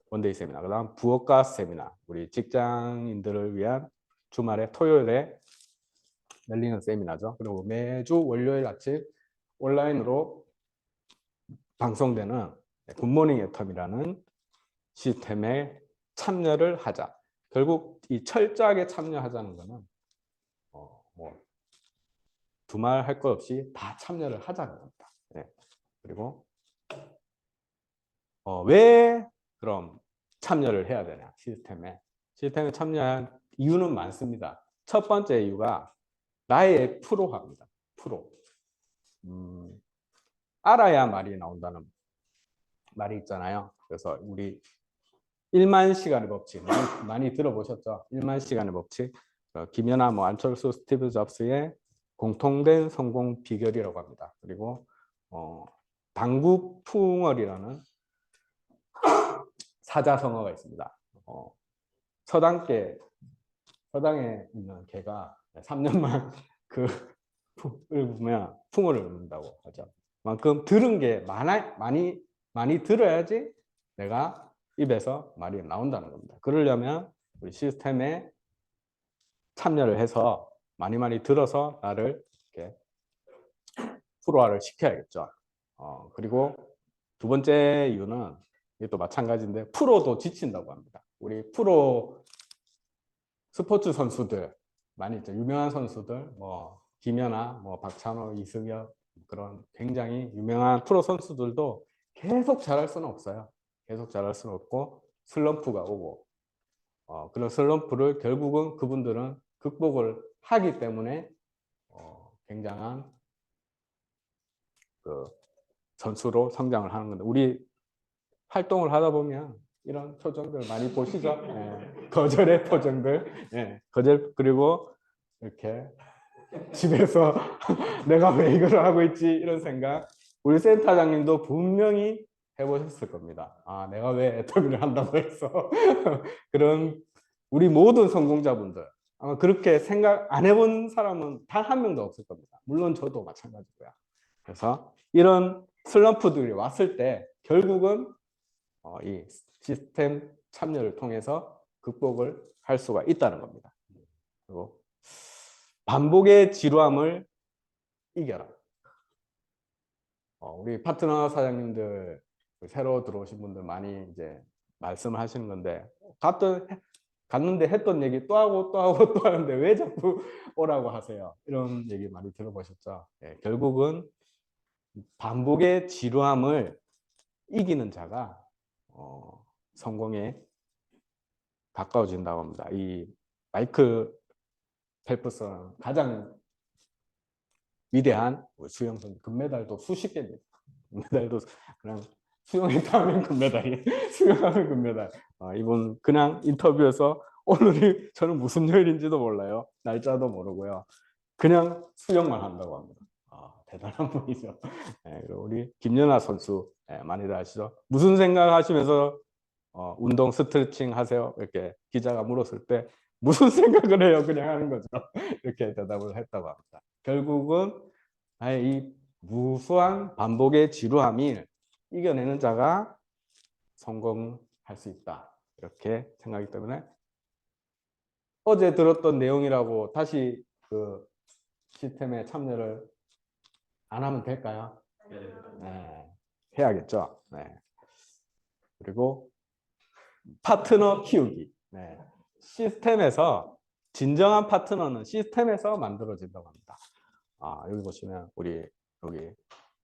원데이 세미나. 그다음 부업가 세미나 우리 직장인들을 위한 주말에 토요일에 열리는 세미나죠. 그리고 매주 월요일 아침 온라인으로 방송되는 굿모닝 애텀이라는 시스템에 참여를 하자. 결국 이 철저하게 참여하자는 거는 뭐 두말 할 것 없이 다 참여를 하자는 겁니다. 네. 그리고 왜 그럼 참여를 해야 되냐? 시스템에 참여한 이유는 많습니다. 첫 번째 이유가 나의 프로화입니다. 프로. 알아야 말이 나온다는 말이 있잖아요. 그래서 우리 1만 시간의 법칙 많이 들어보셨죠? 1만 시간의 법칙. 김연아, 안철수, 스티브 잡스의 공통된 성공 비결이라고 합니다. 그리고 당구 풍월이라는 사자성어가 있습니다. 서당에 있는 개가 3년만 을 보면 풍어를 얻는다고 하죠. 그만큼 들은 게 많이 들어야지 내가 입에서 말이 나온다는 겁니다. 그러려면 우리 시스템에 참여를 해서 많이 들어서 나를 이렇게 프로화를 시켜야겠죠. 그리고 두 번째 이유는 이것도 마찬가지인데 프로도 지친다고 합니다. 우리 프로 스포츠 선수들 많이 있죠. 유명한 선수들 김연아, 박찬호, 이승엽 그런 굉장히 유명한 프로 선수들도 계속 잘할 수는 없어요. 계속 잘할 수는 없고 슬럼프가 오고 그런 슬럼프를 결국은 그분들은 극복을 하기 때문에 굉장한 그 선수로 성장을 하는 건데 우리 활동을 하다 보면 이런 표정들 많이 보시죠? 예, 거절의 표정들, 예, 거절 그리고 이렇게 집에서 내가 왜 이걸 하고 있지 이런 생각 우리 센터장님도 분명히 해보셨을 겁니다. 아, 내가 왜 애터미를 한다고 했어? 그런 우리 모든 성공자분들 아마 그렇게 생각 안 해본 사람은 단 한 명도 없을 겁니다. 물론 저도 마찬가지고요. 그래서 이런 슬럼프들이 왔을 때 결국은 이 시스템 참여를 통해서 극복을 할 수가 있다는 겁니다. 그리고 반복의 지루함을 이겨라. 우리 파트너 사장님들 새로 들어오신 분들 많이 이제 말씀을 하시는 건데 갔는데 했던 얘기 또 하고 또 하는데 왜 자꾸 오라고 하세요? 이런 얘기 많이 들어보셨죠? 예, 결국은 반복의 지루함을 이기는 자가 성공에 가까워진다고 합니다. 이 마이클 펠프스는 가장 위대한 수영 선수, 금메달도 수십 개입니다. 금메달도 그냥 수영했다 하면 금메달이, 수영하면 금메달. 이분 그냥 인터뷰에서 오늘이 저는 무슨 요일인지도 몰라요. 날짜도 모르고요. 그냥 수영만 한다고 합니다. 대단한 분이죠. 네, 그리고 우리 김연아 선수 많이들 아시죠? 무슨 생각하시면서 운동 스트레칭 하세요? 이렇게 기자가 물었을 때 무슨 생각을 해요? 그냥 하는 거죠. 이렇게 대답을 했다고 합니다. 결국은 이 무수한 반복의 지루함이 이겨내는 자가 성공할 수 있다. 이렇게 생각하기 때문에 어제 들었던 내용이라고 다시 그 시스템에 참여를 안 하면 될까요? 네, 해야겠죠. 네. 그리고 파트너 키우기. 네. 시스템에서 진정한 파트너는 시스템에서 만들어진다고 합니다. 여기 보시면 우리 여기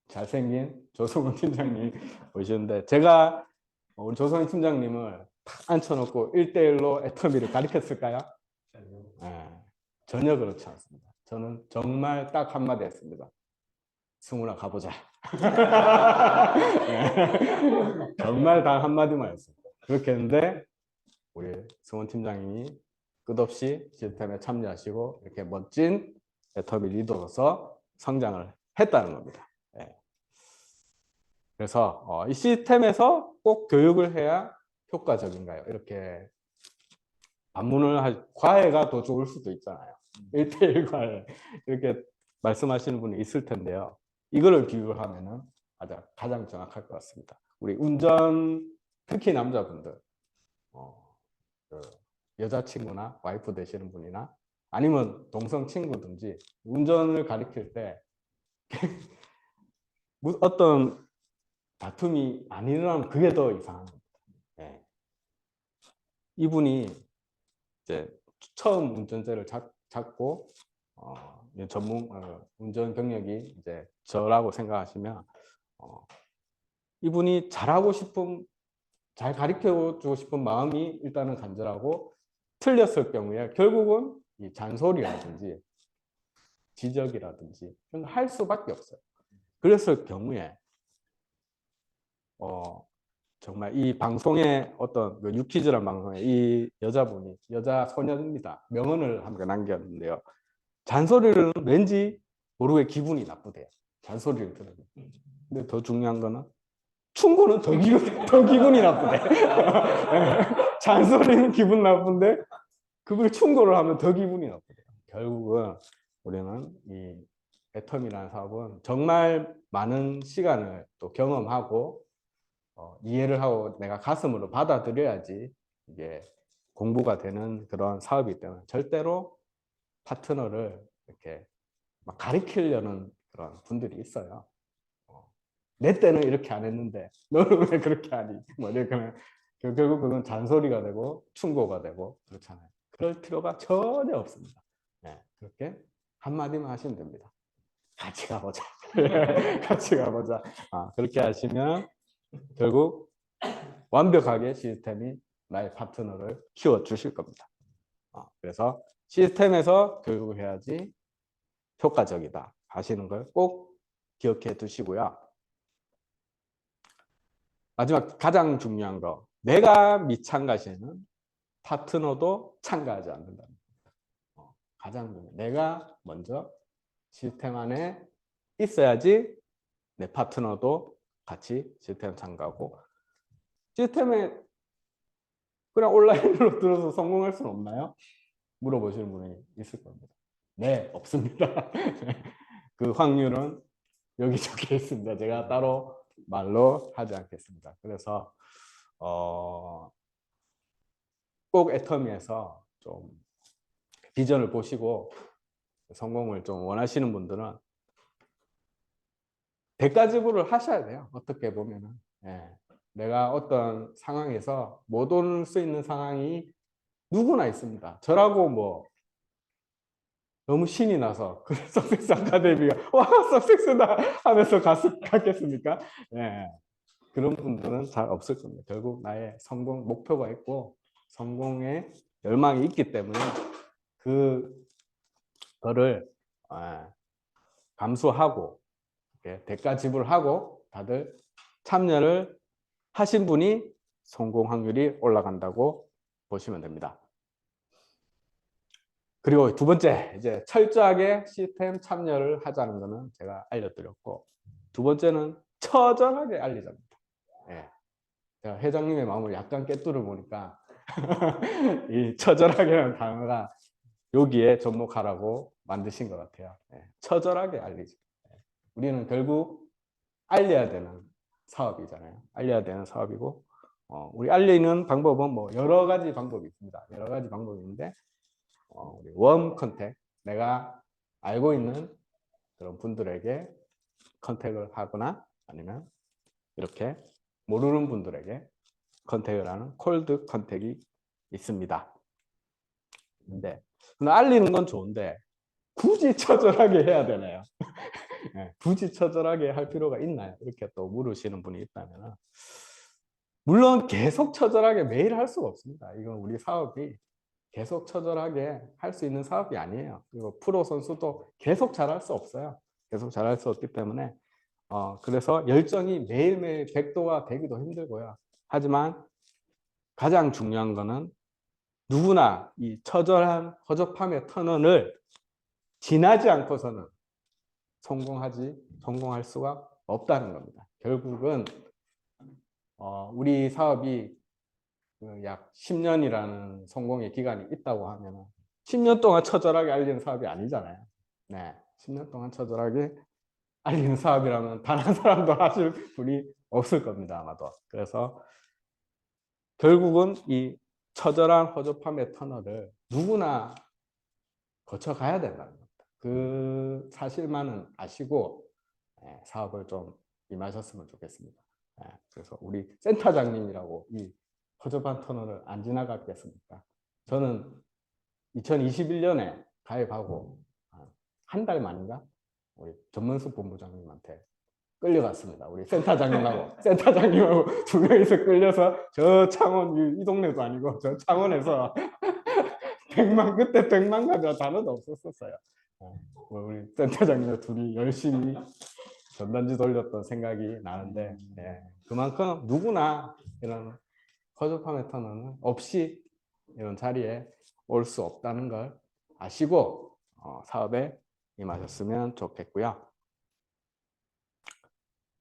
잘생긴 조성훈 팀장님 보시는데 제가 우리 조성훈 팀장님을 탁 앉혀놓고 1대1로 애터미를 가르쳤을까요? 네. 전혀 그렇지 않습니다. 저는 정말 딱 한마디 했습니다. 승훈아 가보자. 네. 정말 단 한마디만 했습니다. 그렇게 했는데 우리 승훈 팀장님이 끝없이 시스템에 참여하시고 이렇게 멋진 애터미 리더로서 성장을 했다는 겁니다. 네. 그래서 이 시스템에서 꼭 교육을 해야 효과적인가요? 이렇게 반문을 과외가 더 좋을 수도 있잖아요. 1대1 과외 이렇게 말씀하시는 분이 있을 텐데요. 이거를 비유하면은 가장 정확할 것 같습니다. 우리 운전 특히 남자분들 그 여자친구나 와이프 되시는 분이나 아니면 동성 친구든지 운전을 가르칠 때 어떤 다툼이 안 일어나면 그게 더 이상한 겁니다. 네. 이분이 이제 처음 운전대를 잡고 운전 경력이 이제 저라고 생각하시면 이분이 잘 가르쳐 주고 싶은 마음이 일단은 간절하고 틀렸을 경우에 결국은 이 잔소리라든지 지적이라든지 이런 거 할 수밖에 없어요. 그랬을 경우에 정말 이 방송에 어떤 그 유퀴즈란 방송에 이 여자분이 여자 소녀입니다. 명언을 한 개 남겼는데요. 잔소리를 왠지 모르게 기분이 나쁘대요. 잔소리를 들으면. 근데 더 중요한 거는 충고는 더 기분이 나쁘대. 잔소리는 기분 나쁜데 그걸 충고를 하면 더 기분이 나쁘대요. 결국은 우리는 이 애텀이라는 사업은 정말 많은 시간을 또 경험하고 이해를 하고 내가 가슴으로 받아들여야지 이게 공부가 되는 그런 사업이기 때문에 절대로 파트너를 이렇게 막 가리키려는 그런 분들이 있어요. 내 때는 이렇게 안 했는데 너는 왜 그렇게 하니? 뭐 이렇게 결국 그건 잔소리가 되고 충고가 되고 그렇잖아요. 그럴 필요가 전혀 없습니다. 네, 그렇게 한마디만 하시면 됩니다. 같이 가보자. 같이 가보자. 그렇게 하시면 결국 완벽하게 시스템이 나의 파트너를 키워주실 겁니다. 그래서 시스템에서 교육을 해야지 효과적이다 하시는 걸 꼭 기억해 두시고요. 마지막 가장 중요한 거, 내가 미참가 시에는 파트너도 참가하지 않는다. 가장 중요해요. 내가 먼저 시스템 안에 있어야지 내 파트너도 같이 시스템 참가하고, 시스템에 그냥 온라인으로 들어서 성공할 수는 없나요? 물어보시는 분이 있을 겁니다. 네, 없습니다. 그 확률은 여기 적혀 있습니다. 제가 따로 말로 하지 않겠습니다. 그래서 꼭 애터미에서 좀 비전을 보시고 성공을 좀 원하시는 분들은 대가 지불을 하셔야 돼요. 어떻게 보면은. 내가 어떤 상황에서 못 올 수 있는 상황이 누구나 있습니다. 저라고 뭐 너무 신이 나서 그 석섹스 아카데미가 와 석섹스다 하면서 갔겠습니까? 그런 분들은 잘 없을 겁니다. 결국 나의 성공 목표가 있고 성공에 열망이 있기 때문에 그거를 감수하고 대가 지불하고 다들 참여를 하신 분이 성공 확률이 올라간다고 보시면 됩니다. 그리고 두 번째, 이제 철저하게 시스템 참여를 하자는 것은 제가 알려드렸고, 두 번째는 처절하게 알리자입니다. 제가 회장님의 마음을 약간 꿰뚫어 보니까 이 처절하게라는 단어가 여기에 접목하라고 만드신 것 같아요. 처절하게 알리죠. 우리는 결국 알려야 되는 사업이잖아요. 알려야 되는 사업이고, 우리 알리는 방법은 뭐 여러 가지 방법이 있습니다. 여러 가지 방법이 있는데, 우리 웜 컨택, 내가 알고 있는 그런 분들에게 컨택을 하거나 아니면 이렇게 모르는 분들에게 컨택을 하는 콜드 컨택이 있습니다. 근데 알리는 건 좋은데 굳이 처절하게 해야 되나요? 굳이 처절하게 할 필요가 있나요? 이렇게 또 물으시는 분이 있다면, 물론 계속 처절하게 매일 할 수가 없습니다. 이건 우리 사업이 계속 처절하게 할 수 있는 사업이 아니에요. 그리고 프로 선수도 계속 잘할 수 없어요. 계속 잘할 수 없기 때문에 그래서 열정이 매일매일 100도가 되기도 힘들고요. 하지만 가장 중요한 거는 누구나 이 처절한 허접함의 터널을 지나지 않고서는 성공할 수가 없다는 겁니다. 결국은 우리 사업이 약 10년이라는 성공의 기간이 있다고 하면 10년 동안 처절하게 알리는 사업이 아니잖아요. 10년 동안 처절하게 알리는 사업이라면 단 한 사람도 하실 분이 없을 겁니다, 아마도. 그래서 결국은 이 처절한 허접함의 터널을 누구나 거쳐가야 된다는 겁니다. 그 사실만은 아시고 사업을 좀 임하셨으면 좋겠습니다. 그래서 우리 센터장님이라고 이 허접한 터널을 안 지나갔겠습니까? 저는 2021년에 가입하고 한 달 만인가 우리 전문숙 본부장님한테 끌려갔습니다. 우리 센터장님하고 두 명이서 끌려서 저 창원, 이 동네도 아니고 저 창원에서 그때 100만갑이라 단어도 없었었어요. 우리 센터장님 둘이 열심히 전단지 돌렸던 생각이 나는데, 그만큼 누구나 이런 허접함의 터널은 없이 이런 자리에 올 수 없다는 걸 아시고 사업에 임하셨으면 좋겠고요.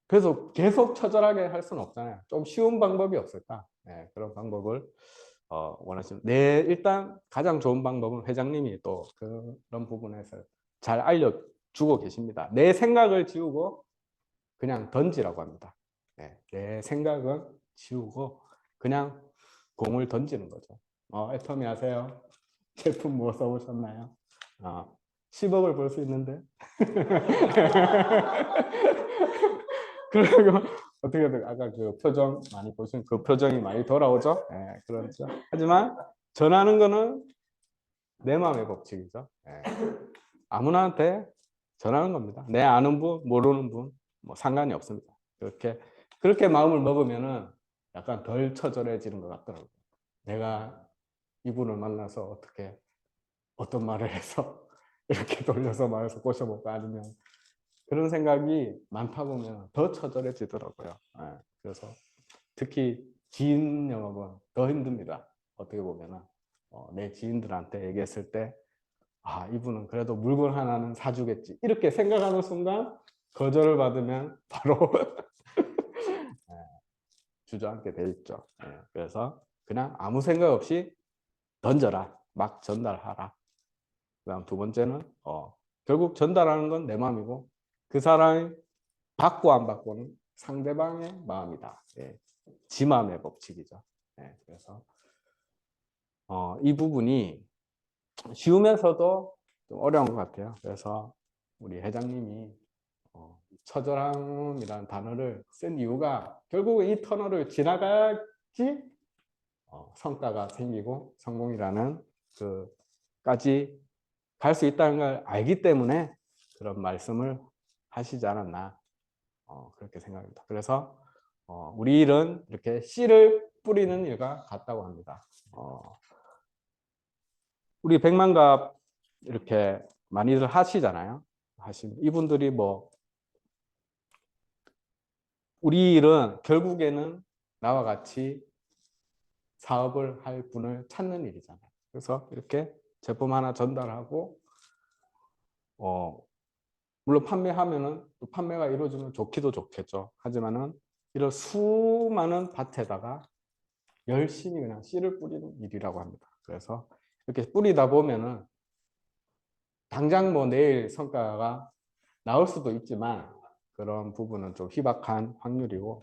그래서 계속 처절하게 할 수는 없잖아요. 좀 쉬운 방법이 없을까? 그런 방법을 원하시면, 일단 가장 좋은 방법은 회장님이 또 그런 부분에서 잘 알려주고 계십니다. 내 생각을 지우고 그냥 던지라고 합니다. 내 생각은 지우고 그냥 공을 던지는 거죠. 애터미 아세요? 제품 뭐 써보셨나요? 10억을 벌 수 있는데. 그리고 어떻게든 아까 그 표정 많이 보신 그 표정이 많이 돌아오죠? 그렇죠. 하지만 전하는 거는 내 마음의 법칙이죠. 아무나한테 전하는 겁니다. 내 아는 분, 모르는 분, 뭐 상관이 없습니다. 그렇게 마음을 먹으면은 약간 덜 처절해지는 것 같더라고요. 내가 이분을 만나서 어떤 말을 해서 이렇게 돌려서 말해서 꼬셔볼까, 아니면 그런 생각이 많다 보면 더 처절해지더라고요. 그래서 특히 지인 영업은 더 힘듭니다. 어떻게 보면은 내 지인들한테 얘기했을 때, 이분은 그래도 물건 하나는 사주겠지, 이렇게 생각하는 순간 거절을 받으면 바로 주저앉게 돼 있죠. 그래서 그냥 아무 생각 없이 던져라, 막 전달하라. 그다음 두 번째는 결국 전달하는 건 내 마음이고, 그 사람이 받고 안 받고는 상대방의 마음이다. 지 마음의 법칙이죠. 그래서 이 부분이 쉬우면서도 좀 어려운 것 같아요. 그래서 우리 회장님이 처절함이라는 단어를 쓴 이유가, 결국 이 터널을 지나가야지 성과가 생기고 성공이라는 까지 갈 수 있다는 걸 알기 때문에 그런 말씀을 하시지 않았나, 그렇게 생각합니다. 그래서 우리 일은 이렇게 씨를 뿌리는 일과 같다고 합니다. 우리 100만갑 이렇게 많이들 하시잖아요. 이분들이 우리 일은 결국에는 나와 같이 사업을 할 분을 찾는 일이잖아요. 그래서 이렇게 제품 하나 전달하고, 물론 판매하면은 또 판매가 이루어지면 좋기도 좋겠죠. 하지만은 이런 수많은 밭에다가 열심히 그냥 씨를 뿌리는 일이라고 합니다. 그래서 이렇게 뿌리다 보면은 당장 내일 성과가 나올 수도 있지만, 그런 부분은 좀 희박한 확률이고,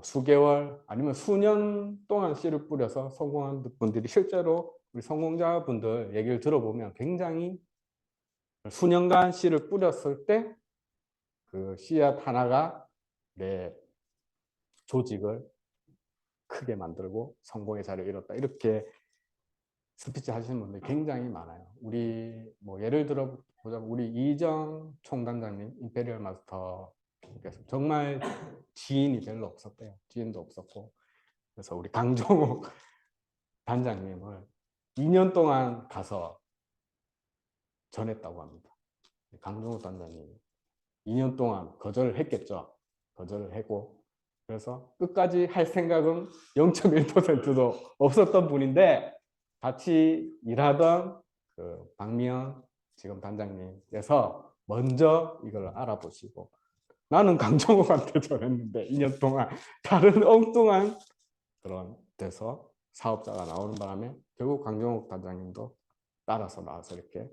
수개월 아니면 수년 동안 씨를 뿌려서 성공한 분들이, 실제로 우리 성공자분들 얘기를 들어보면 굉장히 수년간 씨를 뿌렸을 때 그 씨앗 하나가 내 조직을 크게 만들고 성공의 자리를 이뤘다, 이렇게 스피치 하시는 분들이 굉장히 많아요. 우리 예를 들어 보자면 우리 이정 총단장님, 임페리얼 마스터, 정말 지인이 별로 없었대요. 지인도 없었고. 그래서 우리 강종욱 단장님을 2년 동안 가서 전했다고 합니다. 강종욱 단장님이 2년 동안 거절을 했겠죠. 거절을 하고, 그래서 끝까지 할 생각은 0.1%도 없었던 분인데, 같이 일하던 그 박미연 지금 단장님께서 먼저 이걸 알아보시고, 나는 강정욱한테 전했는데 2년 동안 다른 엉뚱한 그런 데서 사업자가 나오는 바람에 결국 강정욱 단장님도 따라서 나와서 이렇게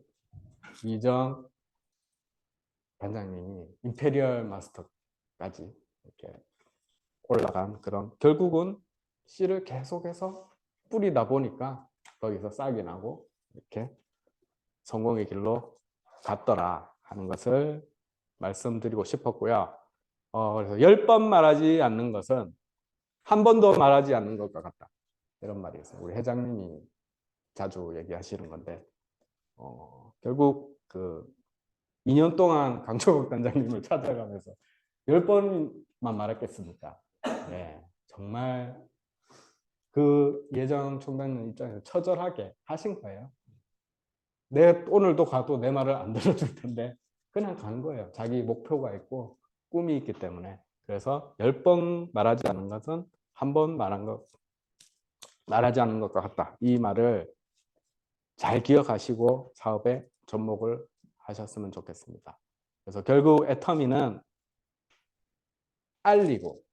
이정 단장님이 임페리얼 마스터까지 이렇게 올라간, 그런 결국은 씨를 계속해서 뿌리다 보니까 거기서 싹이 나고 이렇게 성공의 길로 갔더라 하는 것을 말씀드리고 싶었고요. 그래서 10번 말하지 않는 것은 한 번도 말하지 않는 것과 같다, 이런 말이 있어요. 우리 회장님이 자주 얘기하시는 건데, 결국 그 2년 동안 강철국 단장님을 찾아가면서 10번만 말했겠습니까? 정말 그 예전 총장님 입장에서 처절하게 하신 거예요. 내 오늘도 가도 내 말을 안 들어줄 텐데 그냥 간 거예요. 자기 목표가 있고 꿈이 있기 때문에. 그래서 10번 말하지 않은 것은 한 번 말하지 않는 것과 같다. 이 말을 잘 기억하시고 사업에 접목을 하셨으면 좋겠습니다. 그래서 결국 애터미는 알리고,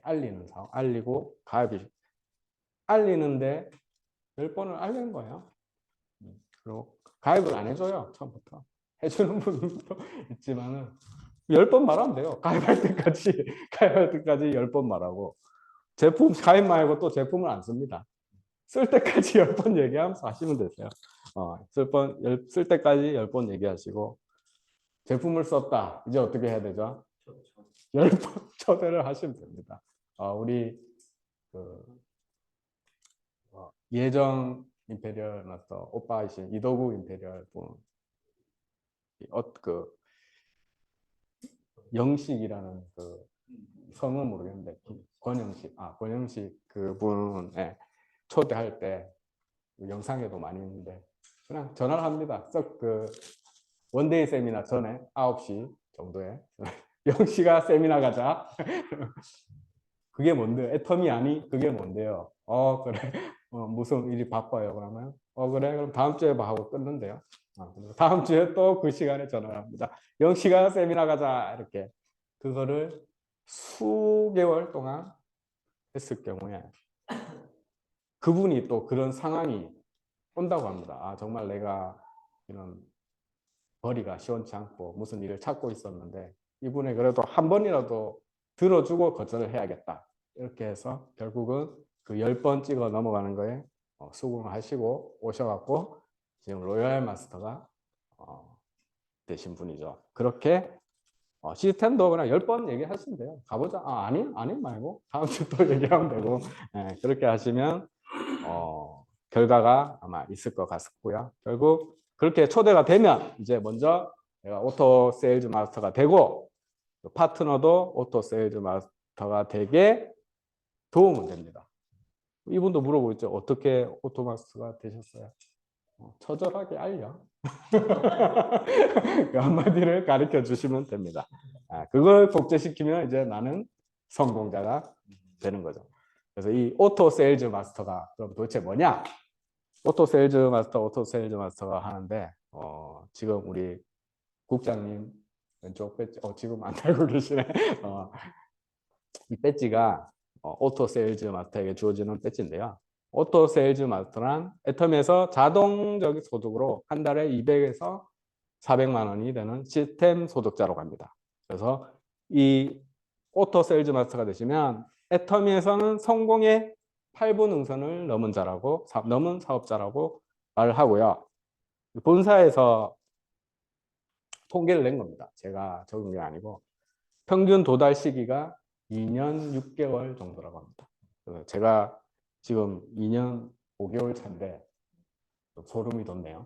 알리는 사업, 알리고 가입이 알리는데 10번을 알리는 거예요. 그리고 가입을 안 해줘요. 처음부터. 해주는 분도 있지만은 10번 말하면 돼요. 가입할 때까지 10번 말하고. 제품 가입 말고 또 제품을 안 씁니다. 쓸 때까지 10번 얘기하면서 하시면 되세요. 쓸 때까지 10번 얘기하시고, 제품을 썼다. 이제 어떻게 해야 되죠? 10번 초대를 하시면 됩니다. 우리 예정 임페리얼 마스터 오빠이신 이도구 임페리얼 분, 영식이라는 그 성은 모르겠는데 권영식 그분 초대할 때 영상에도 많이 있는데 그냥 전화를 합니다. 원데이 세미나 전에 9시 정도에 영식아 세미나 가자. 그게 뭔데요? 애터미 아니? 그게 뭔데요? 그래. 무슨 일이 바빠요. 그러면 그래. 그럼 다음 주에 봐 하고 끊는데요. 다음 주에 또 그 시간에 전화를 합니다. 영식아 세미나 가자. 이렇게. 그거를 수개월 동안 했을 경우에 그분이 또 그런 상황이 온다고 합니다. 정말 내가 이런 벌이가 시원치 않고 무슨 일을 찾고 있었는데 이분이 그래도 한 번이라도 들어주고 거절을 해야겠다. 이렇게 해서 결국은 그 10번 찍어 넘어가는 거에 수긍을 하시고 오셔갖고 지금 로얄 마스터가 되신 분이죠. 그렇게 시스템도 그냥 10번 얘기하시면 돼요. 가보자. 아니 말고 다음 주 또 얘기하면 되고. 그렇게 하시면 결과가 아마 있을 것 같고요. 결국 그렇게 초대가 되면 이제 먼저 내가 오토 세일즈 마스터가 되고 파트너도 오토 세일즈 마스터가 되게 도움은 됩니다. 이분도 물어보고 있죠. 어떻게 오토 마스터가 되셨어요? 처절하게 알려. 그 한마디를 가르쳐 주시면 됩니다. 그걸 복제시키면 이제 나는 성공자가 되는 거죠. 그래서 이 오토 세일즈 마스터가 그럼 도대체 뭐냐? 오토 세일즈 마스터가 하는데 지금 우리 국장님 왼쪽 배지 지금 안 달고 계시네. 이 배지가 오토 세일즈 마스터에게 주어지는 배지인데요. 오토 세일즈 마스터란 애터미에서 자동적 소득으로 한 달에 200에서 400만 원이 되는 시스템 소득자로 갑니다. 그래서 이 오토 세일즈 마스터가 되시면 애터미에서는 성공의 8분 응선을 넘은 사업자라고 말을 하고요. 본사에서 통계를 낸 겁니다. 제가 적은 게 아니고 평균 도달 시기가 2년 6개월 정도라고 합니다. 그래서 제가 지금 2년 5개월 차인데 소름이 돋네요.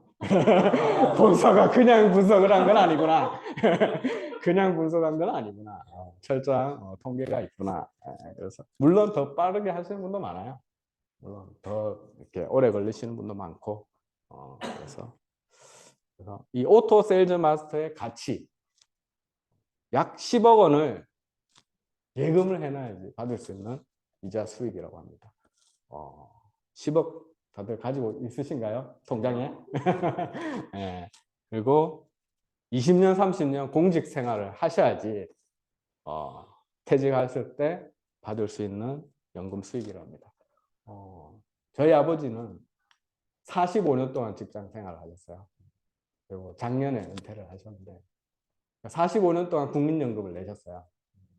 본사가 그냥 분석을 한 건 아니구나. 그냥 분석한 건 아니구나. 철저한 통계가 있구나. 그래서 물론 더 빠르게 하시는 분도 많아요. 물론 더 이렇게 오래 걸리시는 분도 많고. 그래서 이 오토 세일즈 마스터의 가치 약 10억 원을 예금을 해놔야지 받을 수 있는 이자 수익이라고 합니다. 10억 다들 가지고 있으신가요? 통장에? 네. 그리고 20년, 30년 공직 생활을 하셔야지 퇴직하실 때 받을 수 있는 연금 수익이라고 합니다. 저희 아버지는 45년 동안 직장 생활을 하셨어요. 그리고 작년에 은퇴를 하셨는데 45년 동안 국민연금을 내셨어요.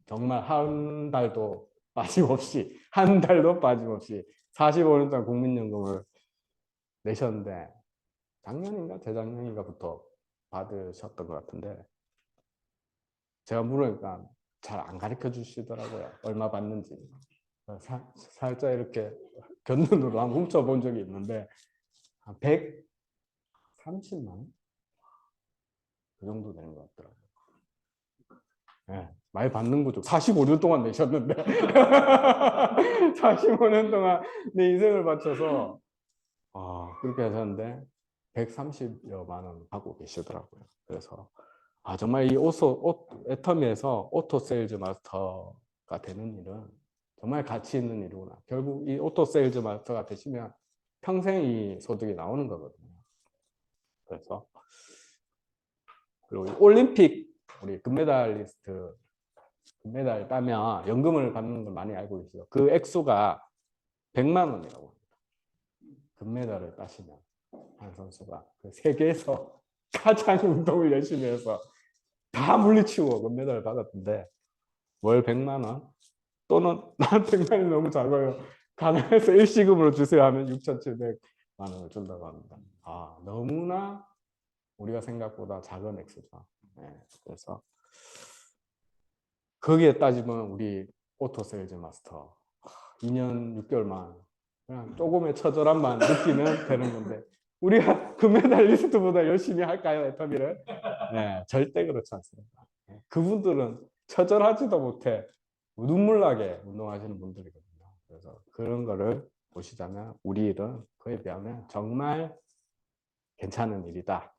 정말 한 달도 빠짐없이 45년 동안 국민연금을 내셨는데 작년인가 재작년인가부터 받으셨던 것 같은데 제가 물으니까 잘 안 가르쳐 주시더라고요. 얼마 받는지. 살짝 이렇게 곁눈으로 한번 훔쳐본 적이 있는데 한 130만 원? 그 정도 되는 것 같더라고요. 예, 많이 받는 거죠. 45년 동안 내셨는데 45년 동안 내 인생을 바쳐서 그렇게 하셨는데 130여만 원 받고 계시더라고요. 그래서 정말 이 애터미에서 오토 세일즈 마스터가 되는 일은 정말 가치 있는 일이구나. 결국 이 오토 세일즈 마스터가 되시면 평생 이 소득이 나오는 거거든요. 그래서 그리고 올림픽 우리 금메달 따면 연금을 받는 걸 많이 알고 계시죠. 그 액수가 100만 원이라고 합니다. 금메달을 따시면 한 선수가 그 세계에서 가장 운동을 열심히 해서 다 물리치고 금메달을 받았는데 월 100만 원 또는 난 100만 원이 너무 작아요. 가난해서 일시금으로 주세요 하면 6,700만 원을 준다고 합니다. 너무나 우리가 생각보다 작은 액수죠. 네, 그래서 거기에 따지면 우리 오토 세일즈 마스터 2년 6개월만 그냥 조금의 처절함만 느끼면 되는 건데 우리가 금메달리스트보다 열심히 할까요, 애터미를? 네, 절대 그렇지 않습니다. 그분들은 처절하지도 못해 눈물 나게 운동하시는 분들이거든요. 그래서 그런 거를 보시자면 우리 일은 그에 비하면 정말 괜찮은 일이다.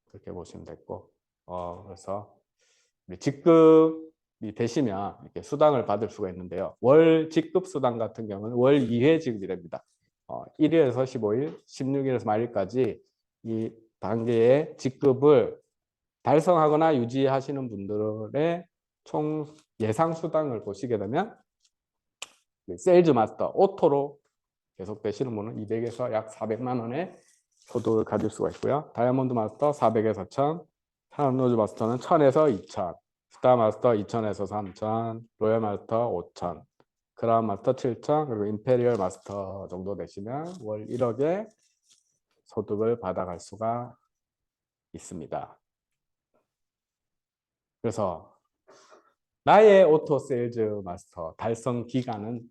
그렇게 보시면 됐고, 그래서 우리 직급이 되시면 이렇게 수당을 받을 수가 있는데요. 월 직급 수당 같은 경우는 월 2회 지급이 됩니다. 1일에서 15일, 16일에서 말일까지 이 단계의 직급을 달성하거나 유지하시는 분들의 총 예상 수당을 보시게 되면 세일즈 마스터 오토로 계속 되시는 분은 200에서 약 400만 원의 소득을 가질 수가 있고요. 다이아몬드 마스터 400에서 1000, 샤론로즈 마스터는 1000에서 2000, 스타 마스터 2000에서 3000, 로얄 마스터 5000, 크라운 마스터 7000, 그리고 임페리얼 마스터 정도 되시면 월 1억의 소득을 받아갈 수가 있습니다. 그래서 나의 오토 세일즈 마스터 달성 기간은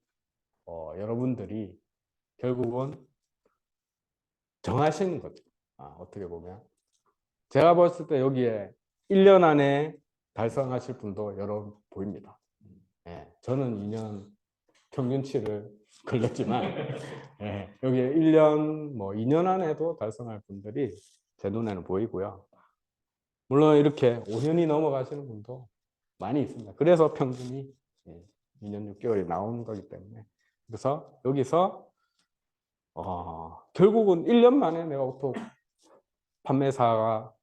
여러분들이 결국은 정하시는 거죠. 어떻게 보면 제가 봤을 때 여기에 1년 안에 달성하실 분도 여러 보입니다. 저는 2년 평균치를 걸렸지만 여기에 1년, 2년 안에도 달성할 분들이 제 눈에는 보이고요. 물론 이렇게 5년이 넘어가시는 분도 많이 있습니다. 그래서 평균이 2년 6개월이 나오는 거기 때문에 그래서 여기서 결국은 1년 만에 내가 오토 판매사가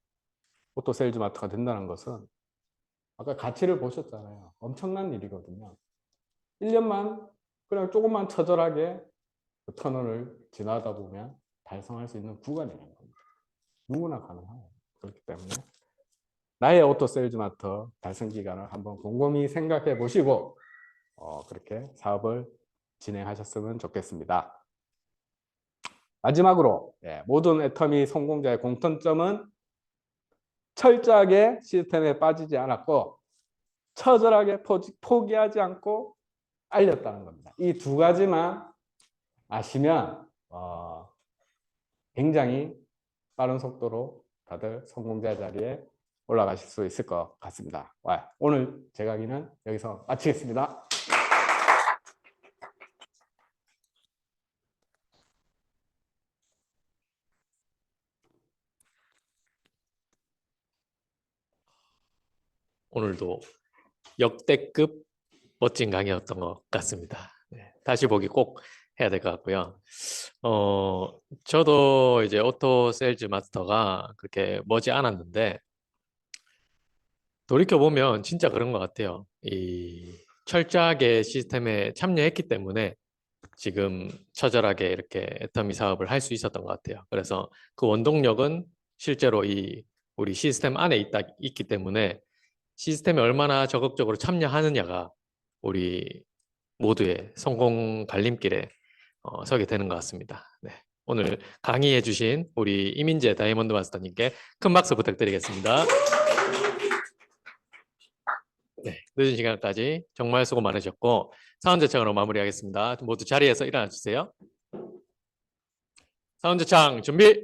오토 세일즈 마스터가 된다는 것은 아까 가치를 보셨잖아요. 엄청난 일이거든요. 1년만 그냥 조금만 처절하게 그 터널을 지나다 보면 달성할 수 있는 구간이라는 겁니다. 누구나 가능해요. 그렇기 때문에 나의 오토 세일즈 마스터 달성 기간을 한번 곰곰이 생각해 보시고 그렇게 사업을 진행하셨으면 좋겠습니다. 마지막으로 모든 애터미 성공자의 공통점은 철저하게 시스템에 빠지지 않았고 처절하게 포기하지 않고 알렸다는 겁니다. 이 두 가지만 아시면 굉장히 빠른 속도로 다들 성공자 자리에 올라가실 수 있을 것 같습니다. 오늘 제 강의는 여기서 마치겠습니다. 오늘도 역대급 멋진 강의였던 것 같습니다. 다시 보기 꼭 해야 될 것 같고요. 저도 이제 오토 세일즈 마스터가 그렇게 머지 않았는데 돌이켜보면 진짜 그런 것 같아요. 이 철저하게 시스템에 참여했기 때문에 지금 처절하게 이렇게 애터미 사업을 할 수 있었던 것 같아요. 그래서 그 원동력은 실제로 우리 시스템 안에 있기 때문에 시스템에 얼마나 적극적으로 참여하느냐가 우리 모두의 성공 갈림길에 서게 되는 것 같습니다. 오늘 강의해 주신 우리 이민재 다이아몬드 마스터님께 큰 박수 부탁드리겠습니다. 늦은 시간까지 정말 수고 많으셨고 사원제창으로 마무리하겠습니다. 모두 자리에서 일어나 주세요. 사원제창 준비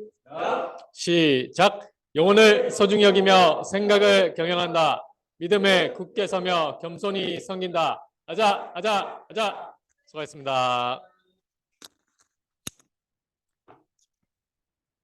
시작. 영혼을 소중히 여기며 생각을 경영한다. 믿음에 굳게 서며 겸손히 섬긴다. 아자, 아자, 아자. 수고하셨습니다.